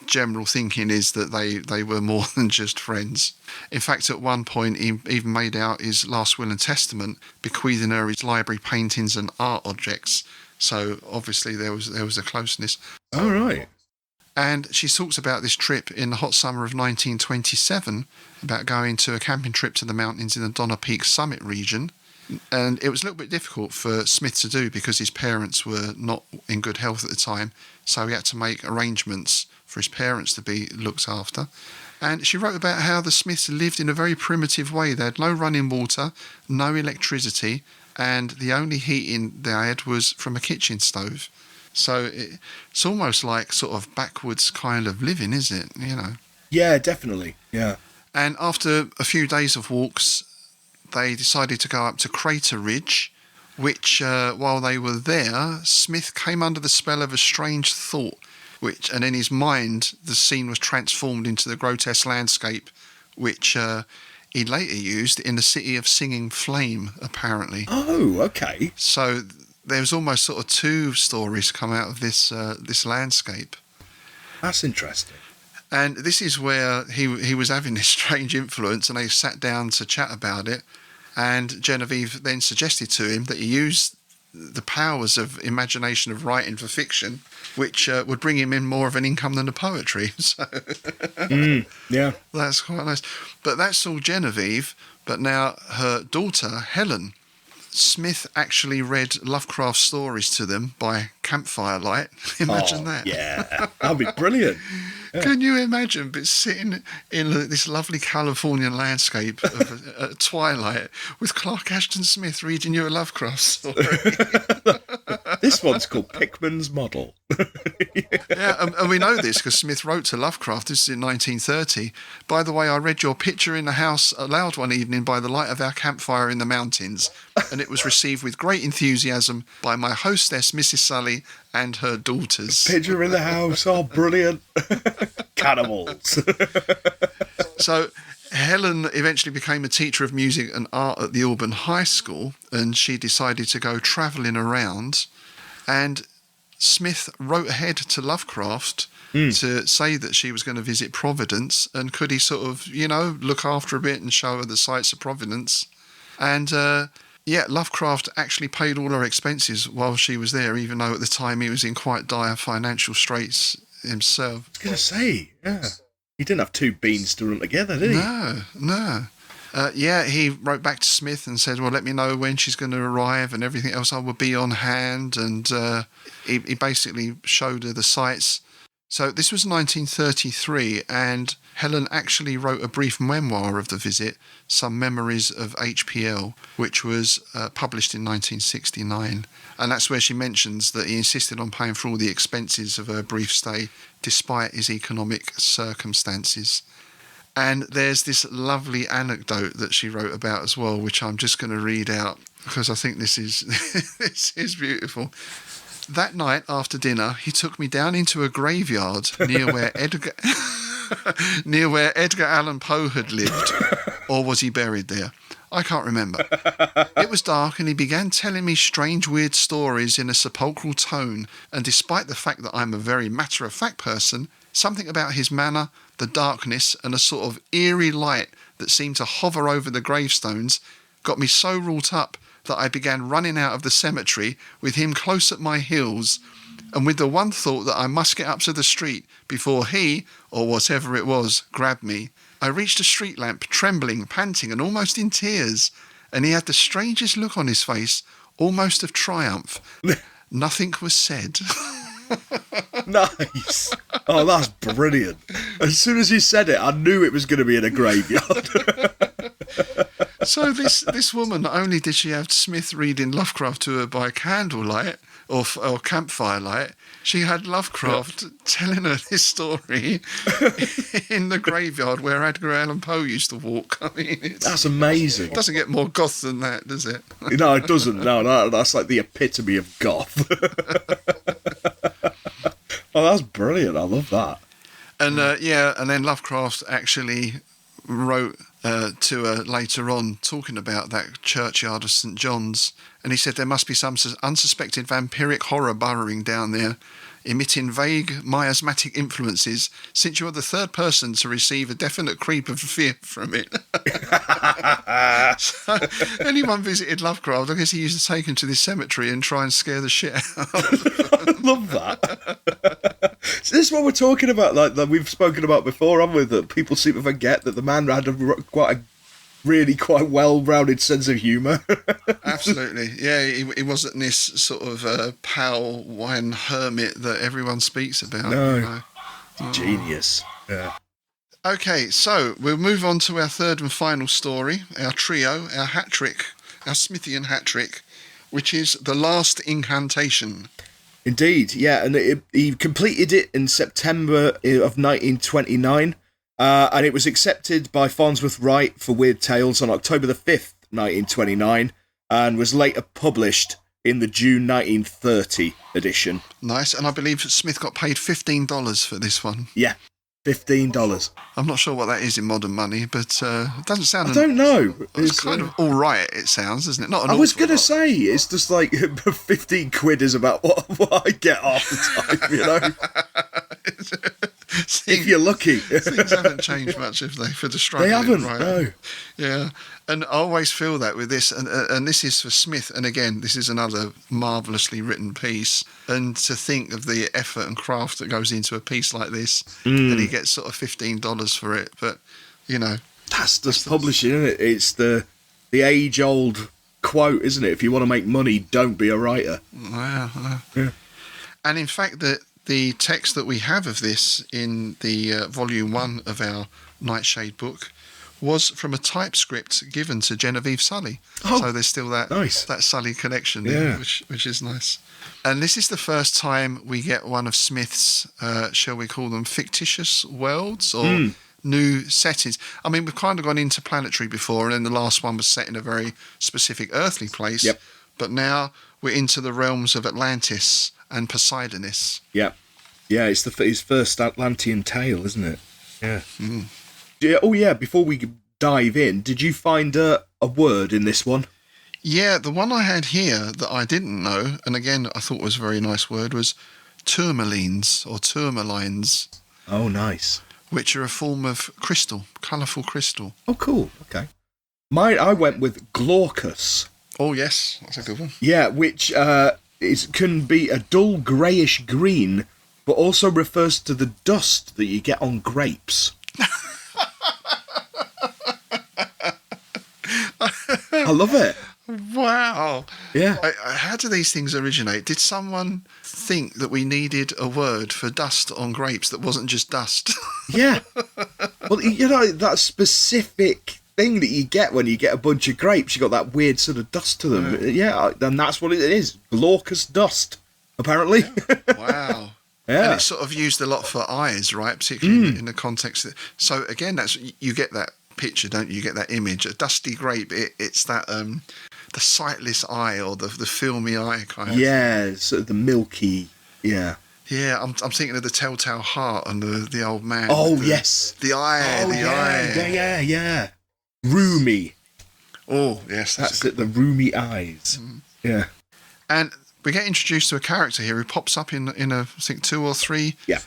general thinking is that they were more than just friends. In fact, at one point, he even made out his last will and testament, bequeathing her his library paintings and art objects. So obviously there was a closeness. All right. And she talks about this trip in the hot summer of 1927, about going to a camping trip to the mountains in the Donner Peak summit region. And it was a little bit difficult for Smith to do because his parents were not in good health at the time. So he had to make arrangements for his parents to be looked after. And she wrote about how the Smiths lived in a very primitive way. They had no running water, no electricity, and the only heating they had was from a kitchen stove. So it's almost like sort of backwoods kind of living, is it? You know? Yeah, definitely. Yeah. And after a few days of walks, they decided to go up to Crater Ridge, which, while they were there, Smith came under the spell of a strange thought, and in his mind, the scene was transformed into the grotesque landscape, which he later used in the City of Singing Flame, apparently. Oh, okay. So there's almost sort of two stories come out of this landscape. That's interesting. And this is where he was having this strange influence, and they sat down to chat about it. And Genevieve then suggested to him that he use the powers of imagination of writing for fiction, which would bring him in more of an income than the poetry. So yeah. That's quite nice. But that's all Genevieve. But now her daughter, Helen, Smith actually read Lovecraft stories to them by campfire light. Imagine that. Yeah, that'd be brilliant. Yeah. Can you imagine but sitting in this lovely Californian landscape at twilight with Clark Ashton Smith reading you a Lovecraft story? This one's called Pickman's Model. Yeah, and we know this because Smith wrote to Lovecraft, this is in 1930. By the way, I read your picture in the house aloud one evening by the light of our campfire in the mountains, and it was received with great enthusiasm by my hostess, Mrs. Sully, and her daughters. Picture in the house, oh, brilliant. Cannibals. So Helen eventually became a teacher of music and art at the Auburn High School, and she decided to go travelling around. And Smith wrote ahead to Lovecraft to say that she was going to visit Providence, and could he sort of, look after a bit and show her the sights of Providence. And Lovecraft actually paid all her expenses while she was there, even though at the time he was in quite dire financial straits himself. I was going to say, yeah. He didn't have two beans to run together, did he? No. He wrote back to Smith and said, well, let me know when she's going to arrive and everything else. I will be on hand. And he basically showed her the sights. So this was 1933, and Helen actually wrote a brief memoir of the visit, Some Memories of HPL, which was published in 1969. And that's where she mentions that he insisted on paying for all the expenses of her brief stay, despite his economic circumstances. And there's this lovely anecdote that she wrote about as well, which I'm just going to read out because I think this is this is beautiful. That night after dinner, he took me down into a graveyard near where Edgar Allan Poe had lived, or was he buried there? I can't remember. It was dark, and he began telling me strange, weird stories in a sepulchral tone, and despite the fact that I'm a very matter-of-fact person, something about his manner, the darkness, and a sort of eerie light that seemed to hover over the gravestones got me so wrought up that I began running out of the cemetery with him close at my heels, and with the one thought that I must get up to the street before he, or whatever it was, grabbed me. I reached a street lamp, trembling, panting, and almost in tears, and he had the strangest look on his face, almost of triumph. Nothing was said. Nice. Oh, that's brilliant. As soon as you said it, I knew it was going to be in a graveyard. So this woman, not only did she have Smith reading Lovecraft to her by candlelight or campfire light, she had Lovecraft telling her this story in the graveyard where Edgar Allan Poe used to walk. I mean, that's amazing. It doesn't get more goth than that, does it? No, it doesn't. No, that's like the epitome of goth. Oh, that's brilliant. I love that. And and then Lovecraft actually wrote to her later on, talking about that churchyard of St. John's, and he said there must be some unsuspected vampiric horror burrowing down there. emitting vague miasmatic influences, since you are the third person to receive a definite creep of fear from it. So, anyone visited Lovecraft, I guess he used to take him to this cemetery and try and scare the shit out. I love that. So this is what we're talking about, like that we've spoken about before, haven't we? That people seem to forget that the man had quite well-rounded sense of humour. Absolutely, yeah. He wasn't this sort of pale wine hermit that everyone speaks about. No, you know? Genius. Yeah. Okay, so we'll move on to our third and final story, our trio, our hat trick, our Smithian hat trick, which is The Last Incantation. Indeed, yeah, and he completed it in September of 1929, and it was accepted by Farnsworth Wright for Weird Tales on October the 5th, 1929, and was later published in the June 1930 edition. Nice, and I believe Smith got paid $15 for this one. Yeah, $15. I'm not sure what that is in modern money, but it doesn't sound... I don't know. It's kind of all right, it sounds, isn't it? Not an I was awful going to lot. say, it's just like 15 quid is about what I get half the time, you know? If you're lucky. Things haven't changed much, have they, for the struggle? They haven't, right? no. Yeah, and I always feel that with this, and this is for Smith, and again, this is another marvellously written piece, and to think of the effort and craft that goes into a piece like this, and he gets sort of $15 for it, but, you know. That's just publishing, isn't it? It's the age-old quote, isn't it? If you want to make money, don't be a writer. Yeah. Yeah. And in fact, the text that we have of this in the volume 1 of our Nightshade book was from a typescript given to Genevieve Sully. Oh, so there's still that Sully connection there, which is nice. And this is the first time we get one of Smith's, shall we call them, fictitious worlds or new settings. I mean, we've kind of gone interplanetary before, and then the last one was set in a very specific earthly place. Yep. But now we're into the realms of Atlantis and Poseidonis. Yeah. Yeah, it's his first Atlantean tale, isn't it? Yeah. Yeah. Oh, yeah, before we dive in, did you find a word in this one? Yeah, the one I had here that I didn't know, and again I thought was a very nice word, was tourmalines or tourmalines. Oh, nice. Which are a form of crystal, colourful crystal. Oh, cool. Okay. I went with glaucus. Oh, yes, that's a good one. Yeah, which can be a dull greyish green, but also refers to the dust that you get on grapes. I love it. Wow. Yeah. How do these things originate? Did someone think that we needed a word for dust on grapes that wasn't just dust? Yeah. Well, you know, that specific thing that you get when you get a bunch of grapes, you got that weird sort of dust to them. Yeah, and that's what it is. Glaucous dust, apparently. Wow. Yeah. And it's sort of used a lot for eyes, right? Particularly in the context. So again, you get that picture, don't you? You get that image. A dusty grape, it's that the sightless eye or the filmy eye kind of. Yeah, sort of the milky. Yeah. Yeah, I'm thinking of the Telltale Heart and the old man. Oh, yes. The eye, eye. Yeah. Roomy. Oh, yes. That's it, the roomy eyes. Yeah. And we get introduced to a character here who pops up in I think 2 or 3. Yeah.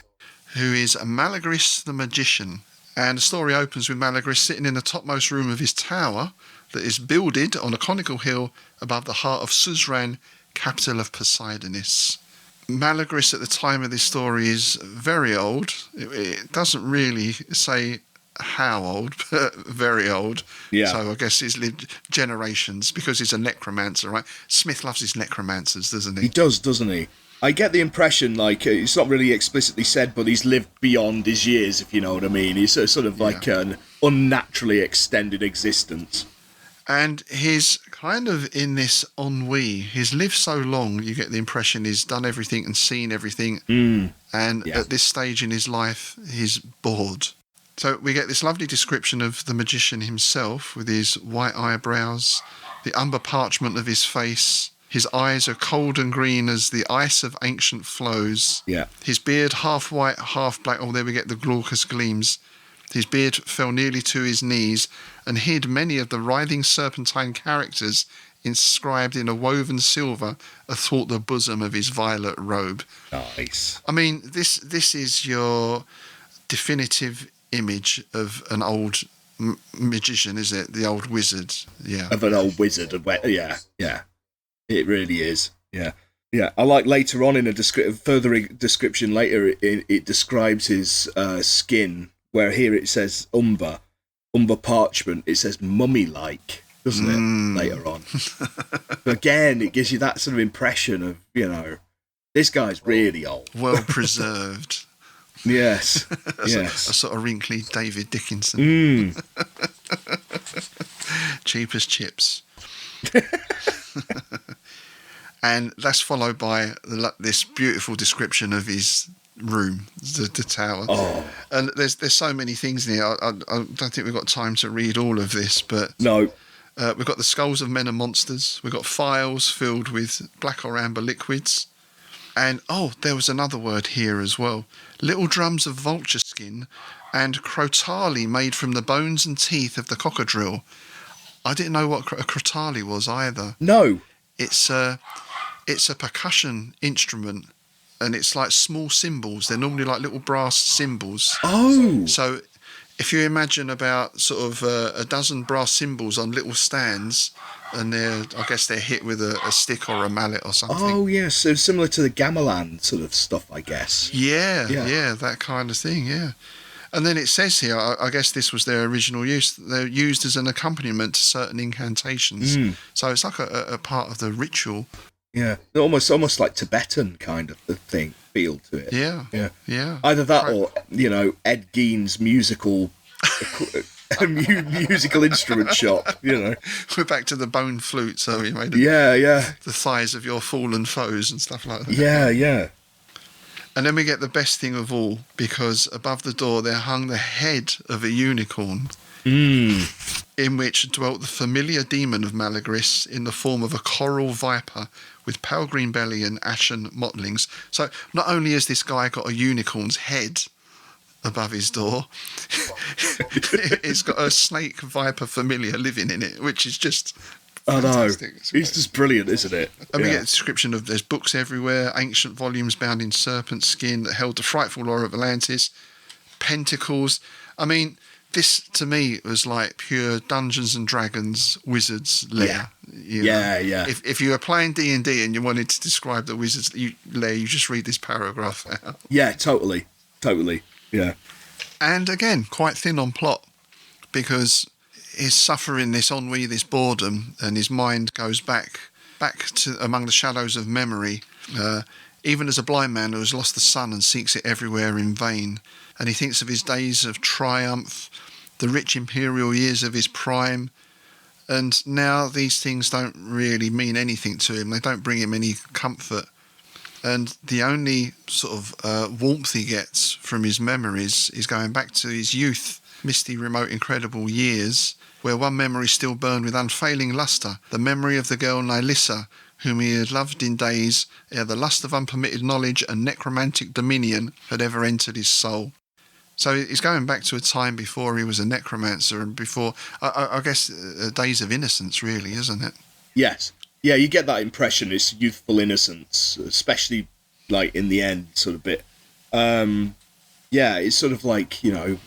Who is Malagus the Magician. And the story opens with Malagus sitting in the topmost room of his tower that is builded on a conical hill above the heart of Suzerain, capital of Poseidonis. Malagus at the time of this story is very old. It doesn't really say how old, but very old. Yeah. So I guess he's lived generations because he's a necromancer, right? Smith loves his necromancers, doesn't he? He does, doesn't he? I get the impression, like, it's not really explicitly said, but he's lived beyond his years, if you know what I mean. He's sort of like an unnaturally extended existence. And he's kind of in this ennui. He's lived so long, you get the impression he's done everything and seen everything. And at this stage in his life, he's bored. So we get this lovely description of the magician himself with his white eyebrows, the umber parchment of his face. His eyes are cold and green as the ice of ancient flows. Yeah. His beard half white, half black. Oh, there we get the glaucous gleams. His beard fell nearly to his knees and hid many of the writhing serpentine characters inscribed in a woven silver athwart the bosom of his violet robe. Nice. I mean, this is your definitive image of an old magician, is it? The old wizard, yeah. Of an old wizard. Yeah. It really is. Yeah. Yeah, I like later on in a further description later, it describes his skin, where here it says umber parchment, it says mummy-like, doesn't it, later on? Again, it gives you that sort of impression of, this guy's really old. Well preserved. Yes, yes. A sort of wrinkly David Dickinson. Cheap as chips. And that's followed by this beautiful description of his room, the tower. Oh. And there's so many things in here. I don't think we've got time to read all of this, but no. We've got the skulls of men and monsters. We've got phials filled with black or amber liquids. And, there was another word here as well. Little drums of vulture skin and crotali made from the bones and teeth of the cockadrill. I didn't know what a crotali was either. No. It's a percussion instrument, and it's like small cymbals. They're normally like little brass cymbals. Oh. So if you imagine about sort of a dozen brass cymbals on little stands, and I guess they're hit with a stick or a mallet or something. Oh, yes. So similar to the gamelan sort of stuff, I guess. Yeah, that kind of thing, yeah. And then it says here, I guess this was their original use. They're used as an accompaniment to certain incantations. So it's like a part of the ritual. Yeah, almost like Tibetan kind of feel to it. Yeah. Either that or, Ed Gein's musical instrument shop, We're back to the bone flute, so we made the thighs of your fallen foes and stuff like that. Yeah. And then we get the best thing of all, because above the door there hung the head of a unicorn, in which dwelt the familiar demon of Malagus in the form of a coral viper with pale green belly and ashen mottlings. So not only has this guy got a unicorn's head above his door, it's got a snake viper familiar living in it, which is just fantastic. It's just brilliant, isn't it? And we get a description of there's books everywhere, ancient volumes bound in serpent skin that held the frightful lore of Atlantis, pentacles. I mean, this to me was like pure Dungeons and Dragons wizards lair. Yeah. If you were playing D&D and you wanted to describe the wizards lair, you just read this paragraph out. Yeah, totally. Yeah. And again, quite thin on plot, because he's suffering this ennui, this boredom, and his mind goes back to among the shadows of memory, even as a blind man who has lost the sun and seeks it everywhere in vain. And he thinks of his days of triumph, the rich imperial years of his prime, and now these things don't really mean anything to him. They don't bring him any comfort. And the only sort of warmth he gets from his memories is going back to his youth, misty, remote, incredible years, where one memory still burned with unfailing lustre, the memory of the girl Nilissa, whom he had loved in days ere the lust of unpermitted knowledge and necromantic dominion had ever entered his soul. So he's going back to a time before he was a necromancer and before, I guess, days of innocence, really, isn't it? Yes. Yeah, you get that impression. It's youthful innocence, especially, like, in the end sort of bit. Yeah, it's sort of like,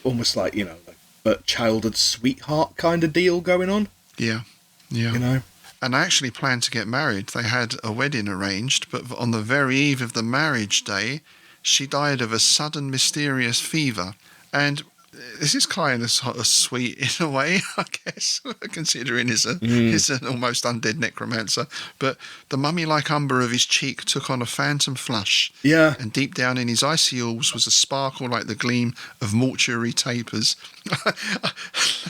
almost like, like a childhood sweetheart kind of deal going on. Yeah. And they actually planned to get married. They had a wedding arranged, but on the very eve of the marriage day, she died of a sudden mysterious fever. And this is kind of sort of sweet in a way, I guess, considering he's an almost undead necromancer. But the mummy-like umber of his cheek took on a phantom flush. Yeah. And deep down in his icy orbs was a sparkle like the gleam of mortuary tapers. I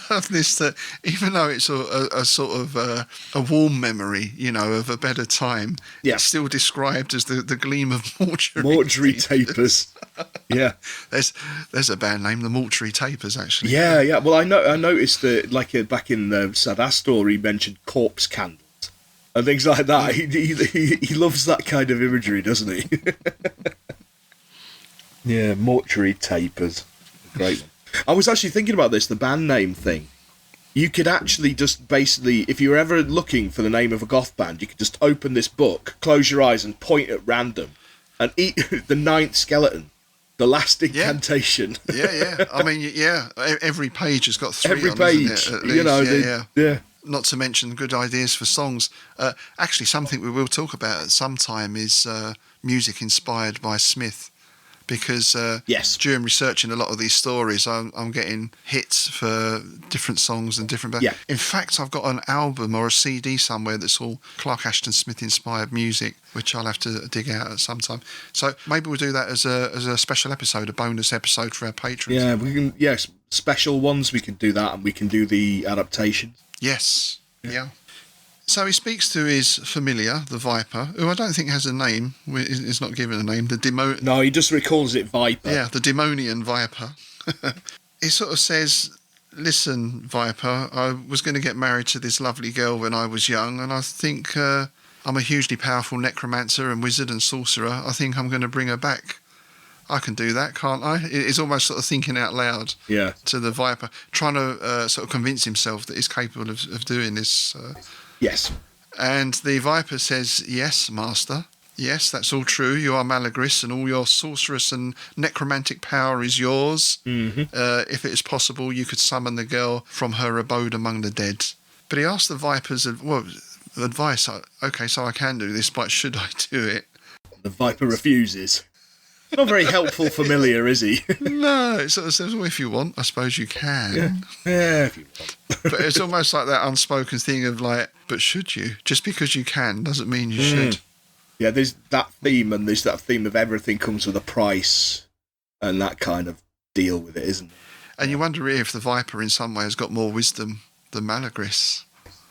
love this, that even though it's a sort of a warm memory, of a better time, it's still described as the gleam of mortuary tapers. Yeah. There's a band name, the Mortuary Tapers, actually. Yeah. Well, I noticed that, like, back in the Sadastor, he mentioned corpse candles and things like that. He loves that kind of imagery, doesn't he? Yeah, mortuary tapers. Great one. I was actually thinking about this, the band name thing. You could actually just basically, if you're ever looking for the name of a goth band, you could just open this book, close your eyes and point at random, and eat the ninth skeleton, the last incantation. Yeah. I mean, every page has got 3 Every on, page, isn't it, at least? you know, yeah. Not to mention good ideas for songs. Actually, something we will talk about at some time is music inspired by Smith. Because during researching a lot of these stories, I'm getting hits for different songs and different bands. Yeah. In fact, I've got an album or a CD somewhere that's all Clark Ashton Smith inspired music, which I'll have to dig out at some time. So maybe we'll do that as a special episode, a bonus episode for our patrons. Yeah, we can. Yes, special ones. We can do that, and we can do the adaptation. Yes. Yeah. So he speaks to his familiar, the Viper, who I don't think has a name. Is not given a name. No, he just recalls it Viper. Yeah, the demonian Viper. He sort of says, "Listen, Viper, I was going to get married to this lovely girl when I was young, and I think I'm a hugely powerful necromancer and wizard and sorcerer. I think I'm going to bring her back. I can do that, can't I?" It's almost sort of thinking out loud to the Viper, trying to sort of convince himself that he's capable of doing this. Yes. And the Viper says, "Yes, master. Yes, that's all true. You are Malagus, and all your sorcerous and necromantic power is yours. Mm-hmm. If it is possible, you could summon the girl from her abode among the dead." But he asked the Viper's advice. "Okay, so I can do this, but should I do it?" The Viper refuses. Not very helpful familiar, is he? No, it sort of says, "Well, if you want, I suppose you can." Yeah, if you want. But it's almost like that unspoken thing of like, but should you? Just because you can doesn't mean you should. Yeah, there's that theme, and there's that theme of everything comes with a price, and that kind of deal with it, isn't it? And you wonder if the Viper in some way has got more wisdom than Malagus.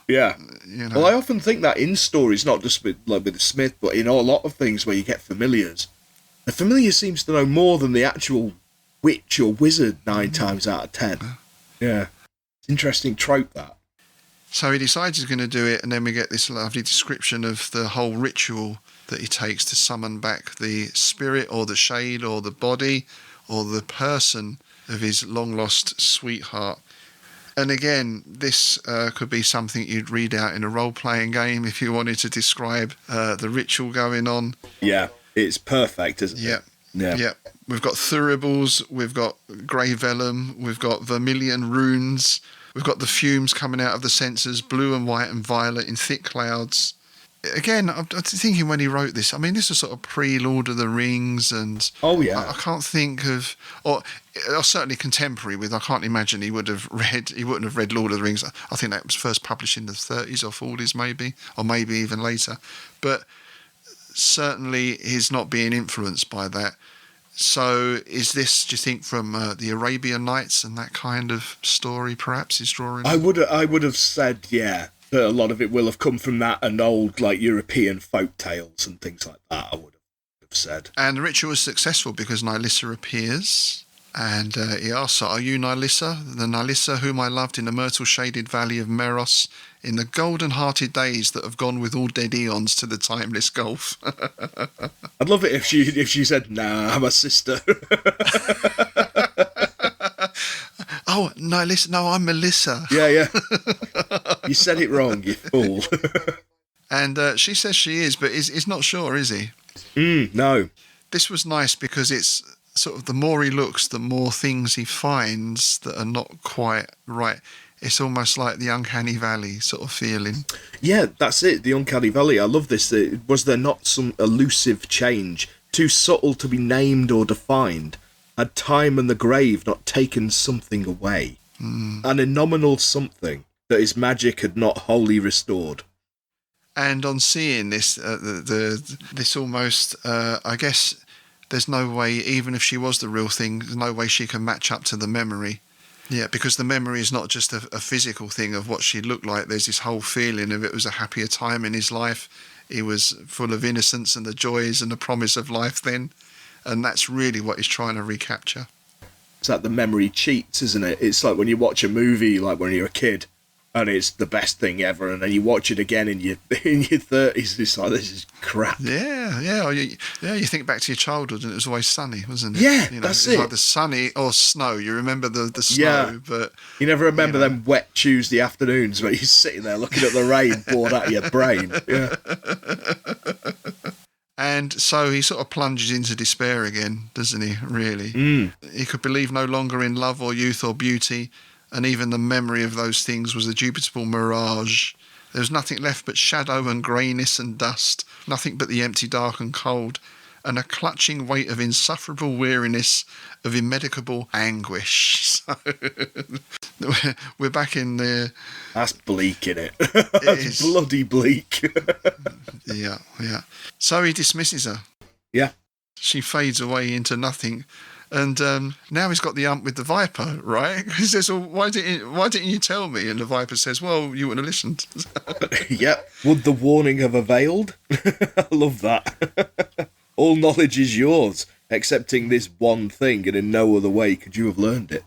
Yeah. You know? Well, I often think that in stories, not just with Smith, but in a lot of things where you get familiars, the familiar seems to know more than the actual witch or wizard 9 times out of 10. Yeah. It's an interesting trope, that. So he decides he's going to do it, and then we get this lovely description of the whole ritual that he takes to summon back the spirit or the shade or the body or the person of his long-lost sweetheart. And again, this could be something you'd read out in a role-playing game if you wanted to describe the ritual going on. Yeah. It's perfect, isn't it? Yeah. We've got thuribles, we've got grey vellum, we've got vermilion runes, we've got the fumes coming out of the censers, blue and white and violet in thick clouds. Again, I'm thinking when he wrote this, I mean, this is sort of pre-Lord of the Rings, and I can't think of, or certainly contemporary with. I can't imagine he wouldn't have read Lord of the Rings. I think that was first published in the 30s or 40s, maybe, or maybe even later. But certainly he's not being influenced by that. So is this, do you think, from the Arabian Nights and that kind of story perhaps he's drawing? I would have said, that a lot of it will have come from that and old European folk tales and things like that, I would have said. And the ritual is successful because Nilissa appears, and he asks, "Are you Nilissa, the Nilissa whom I loved in the myrtle-shaded valley of Meros, in the golden-hearted days that have gone with all dead eons to the timeless gulf?" I'd love it if she said, "Nah, I'm a sister." "Oh, Nilissa, no, I'm Melissa." Yeah. You said it wrong, you fool. And she says she is, but he's not sure, is he? No. This was nice because it's sort of the more he looks, the more things he finds that are not quite right. It's almost like the Uncanny Valley sort of feeling. Yeah, that's it, the Uncanny Valley. I love this. Was there not some elusive change, too subtle to be named or defined? Had time and the grave not taken something away? An anomalous something that his magic had not wholly restored. And on seeing this, this almost, I guess, there's no way, even if she was the real thing, there's no way she can match up to the memory. Yeah, because the memory is not just a physical thing of what she looked like. There's this whole feeling of it was a happier time in his life. He was full of innocence and the joys and the promise of life then. And that's really what he's trying to recapture. It's like the memory cheats, isn't it? It's like when you watch a movie, like when you're a kid, and it's the best thing ever. And then you watch it again in your 30s, it's like, this is crap. Yeah. Or you think back to your childhood, and it was always sunny, wasn't it? Yeah, it's that's it. Like the sunny or snow. You remember the snow, but you never remember them wet Tuesday afternoons where you're sitting there looking at the rain poured out of your brain. Yeah. And so he sort of plunges into despair again, doesn't he, really? He could believe no longer in love or youth or beauty, and even the memory of those things was a dubitable mirage. There was nothing left but shadow and greyness and dust, nothing but the empty dark and cold, and a clutching weight of insufferable weariness, of immedicable anguish. So we're back in there. That's bleak, innit? That's bloody bleak. Yeah. So he dismisses her. Yeah. She fades away into nothing. And now he's got the ump with the Viper, right? He says, well, why didn't you tell me? And the Viper says, well, you wouldn't have listened. Yep. Would the warning have availed? I love that. All knowledge is yours, excepting this one thing, and in no other way could you have learned it.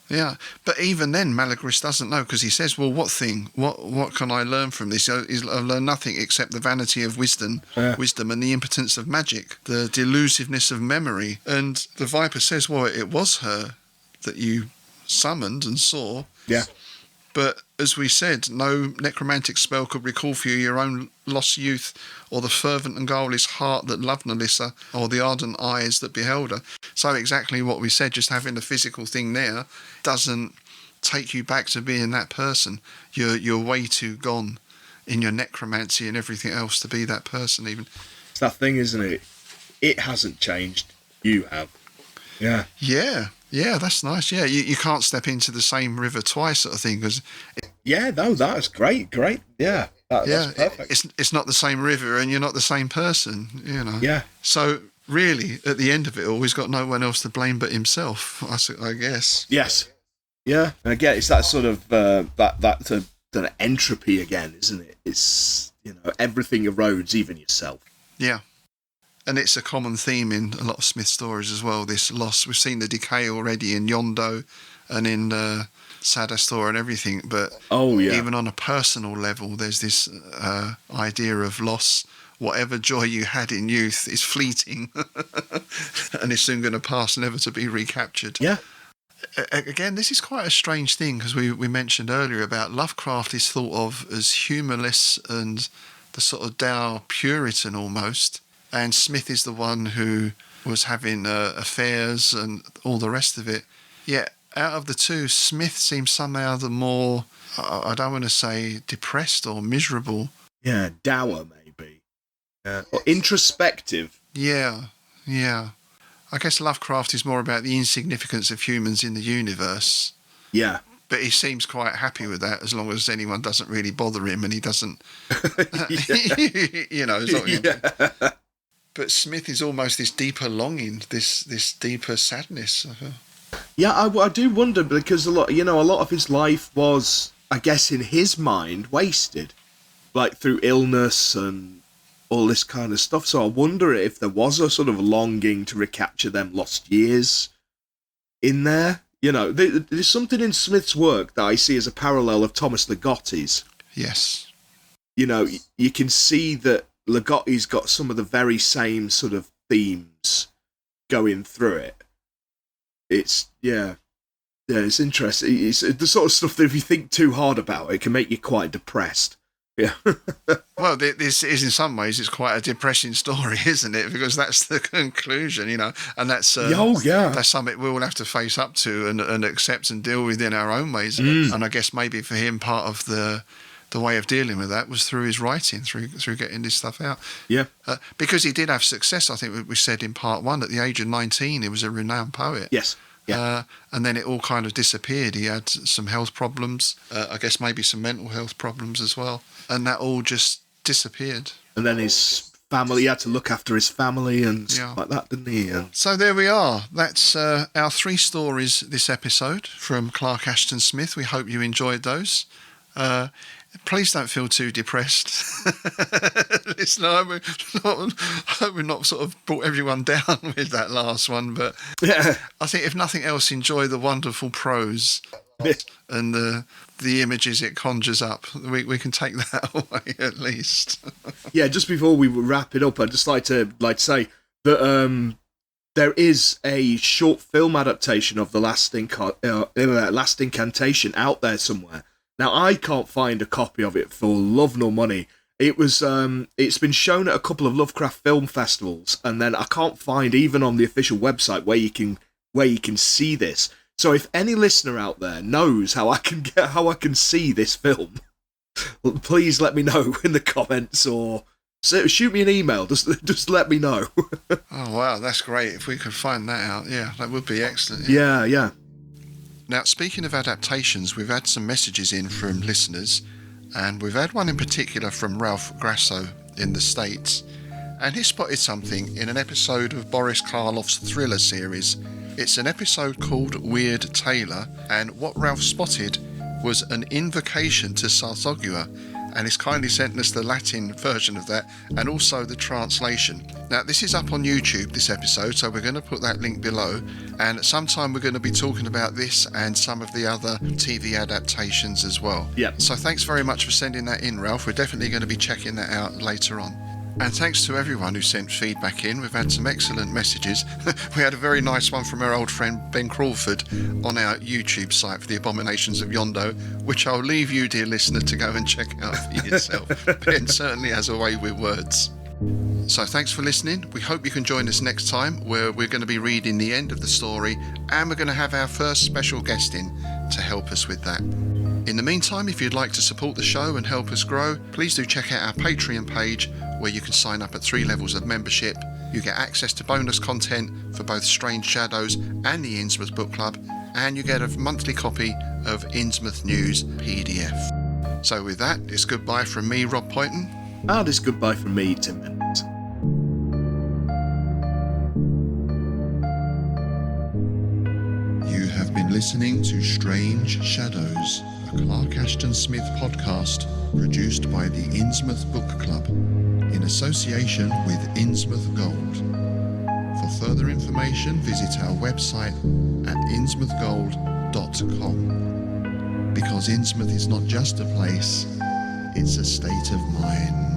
Yeah, but even then, Malagus doesn't know, because he says, well, what thing? What can I learn from this? I've learned nothing except the vanity of wisdom and the impotence of magic, the delusiveness of memory. And the Viper says, well, it was her that you summoned and saw. Yeah. But as we said, no necromantic spell could recall for you your own lost youth, or the fervent and guileless heart that loved Melissa, or the ardent eyes that beheld her. So exactly what we said, just having the physical thing there doesn't take you back to being that person. You're way too gone in your necromancy and everything else to be that person even. It's that thing, isn't it? It hasn't changed. You have. Yeah. Yeah, that's nice. Yeah, you can't step into the same river twice, sort of thing. That's great. Yeah, that's perfect. It's not the same river, and you're not the same person. Yeah. So really, at the end of it all, he's got no one else to blame but himself, I guess. Yes. Yeah. And again, it's that sort of that entropy again, isn't it? It's everything erodes, even yourself. Yeah. And it's a common theme in a lot of Smith stories as well, this loss. We've seen the decay already in Yondo and in Sadastor and everything, but even on a personal level, there's this idea of loss. Whatever joy you had in youth is fleeting and is soon going to pass, never to be recaptured. Yeah. Again, this is quite a strange thing, because we mentioned earlier about Lovecraft is thought of as humourless and the sort of dour Puritan almost. And Smith is the one who was having affairs and all the rest of it. Yet, out of the two, Smith seems somehow the more, I don't want to say depressed or miserable. Yeah, dour maybe. Or introspective. Yeah. I guess Lovecraft is more about the insignificance of humans in the universe. Yeah. But he seems quite happy with that, as long as anyone doesn't really bother him and he doesn't, as long as But Smith is almost this deeper longing, this deeper sadness. Yeah, I do wonder, because a lot of his life was, I guess, in his mind, wasted, like through illness and all this kind of stuff. So I wonder if there was a sort of longing to recapture them lost years in there. There's something in Smith's work that I see as a parallel of Thomas Ligotti's. Yes. You can see that Ligotti's got some of the very same sort of themes going through it. It's interesting. It's the sort of stuff that if you think too hard about it can make you quite depressed. Yeah. Well, this is in some ways it's quite a depressing story, isn't it? Because that's the conclusion, and that's that's something we will have to face up to and accept and deal with in our own ways. And I guess maybe for him, part of the way of dealing with that was through his writing, through getting this stuff out. Yeah. Because he did have success, I think we said in part one, at the age of 19, he was a renowned poet. Yes. Yeah. And then it all kind of disappeared. He had some health problems, I guess maybe some mental health problems as well. And that all just disappeared. And then his family, he had to look after his family and stuff like that, didn't he? So there we are. That's our 3 stories this episode from Clark Ashton Smith. We hope you enjoyed those. Please don't feel too depressed. Listen, I hope we've not sort of brought everyone down with that last one, but I think if nothing else, enjoy the wonderful prose. and the images it conjures up. We can take that away at least. Yeah, just before we wrap it up, I'd just like to say that there is a short film adaptation of the Last Incantation out there somewhere. Now, I can't find a copy of it for love nor money. It was it's been shown at a couple of Lovecraft film festivals, and then I can't find even on the official website where you can see this. So if any listener out there knows how I can see this film, please let me know in the comments or shoot me an email. Just let me know. Oh wow, that's great. If we could find that out, yeah, that would be excellent. Yeah. Now, speaking of adaptations, we've had some messages in from listeners, and we've had one in particular from Ralph Grasso in the States, and he spotted something in an episode of Boris Karloff's thriller series. It's an episode called Weird Tailor, and what Ralph spotted was an invocation to Sarsaugua, and he's kindly sent us the Latin version of that and also the translation. Now, this is up on YouTube, this episode, so we're going to put that link below, and at some time we're going to be talking about this and some of the other TV adaptations as well. Yep. So thanks very much for sending that in, Ralph. We're definitely going to be checking that out later on. And thanks to everyone who sent feedback in. We've had some excellent messages. We had a very nice one from our old friend Ben Crawford on our YouTube site for the Abominations of Yondo, which I'll leave you, dear listener, to go and check out for yourself. Ben certainly has a way with words. So thanks for listening. We hope you can join us next time, where we're going to be reading the end of the story, and we're going to have our first special guest in to help us with that. In the meantime, if you'd like to support the show and help us grow, please do check out our Patreon page, where you can sign up at 3 levels of membership. You get access to bonus content for both Strange Shadows and the Innsmouth Book Club, and you get a monthly copy of Innsmouth News PDF. So with that, it's goodbye from me, Rob Poynton. And it's goodbye from me, Tim Mendes. You have been listening to Strange Shadows, a Clark Ashton Smith podcast produced by the Innsmouth Book Club in association with Innsmouth Gold. For further information, visit our website at innsmouthgold.com. Because Innsmouth is not just a place, it's a state of mind.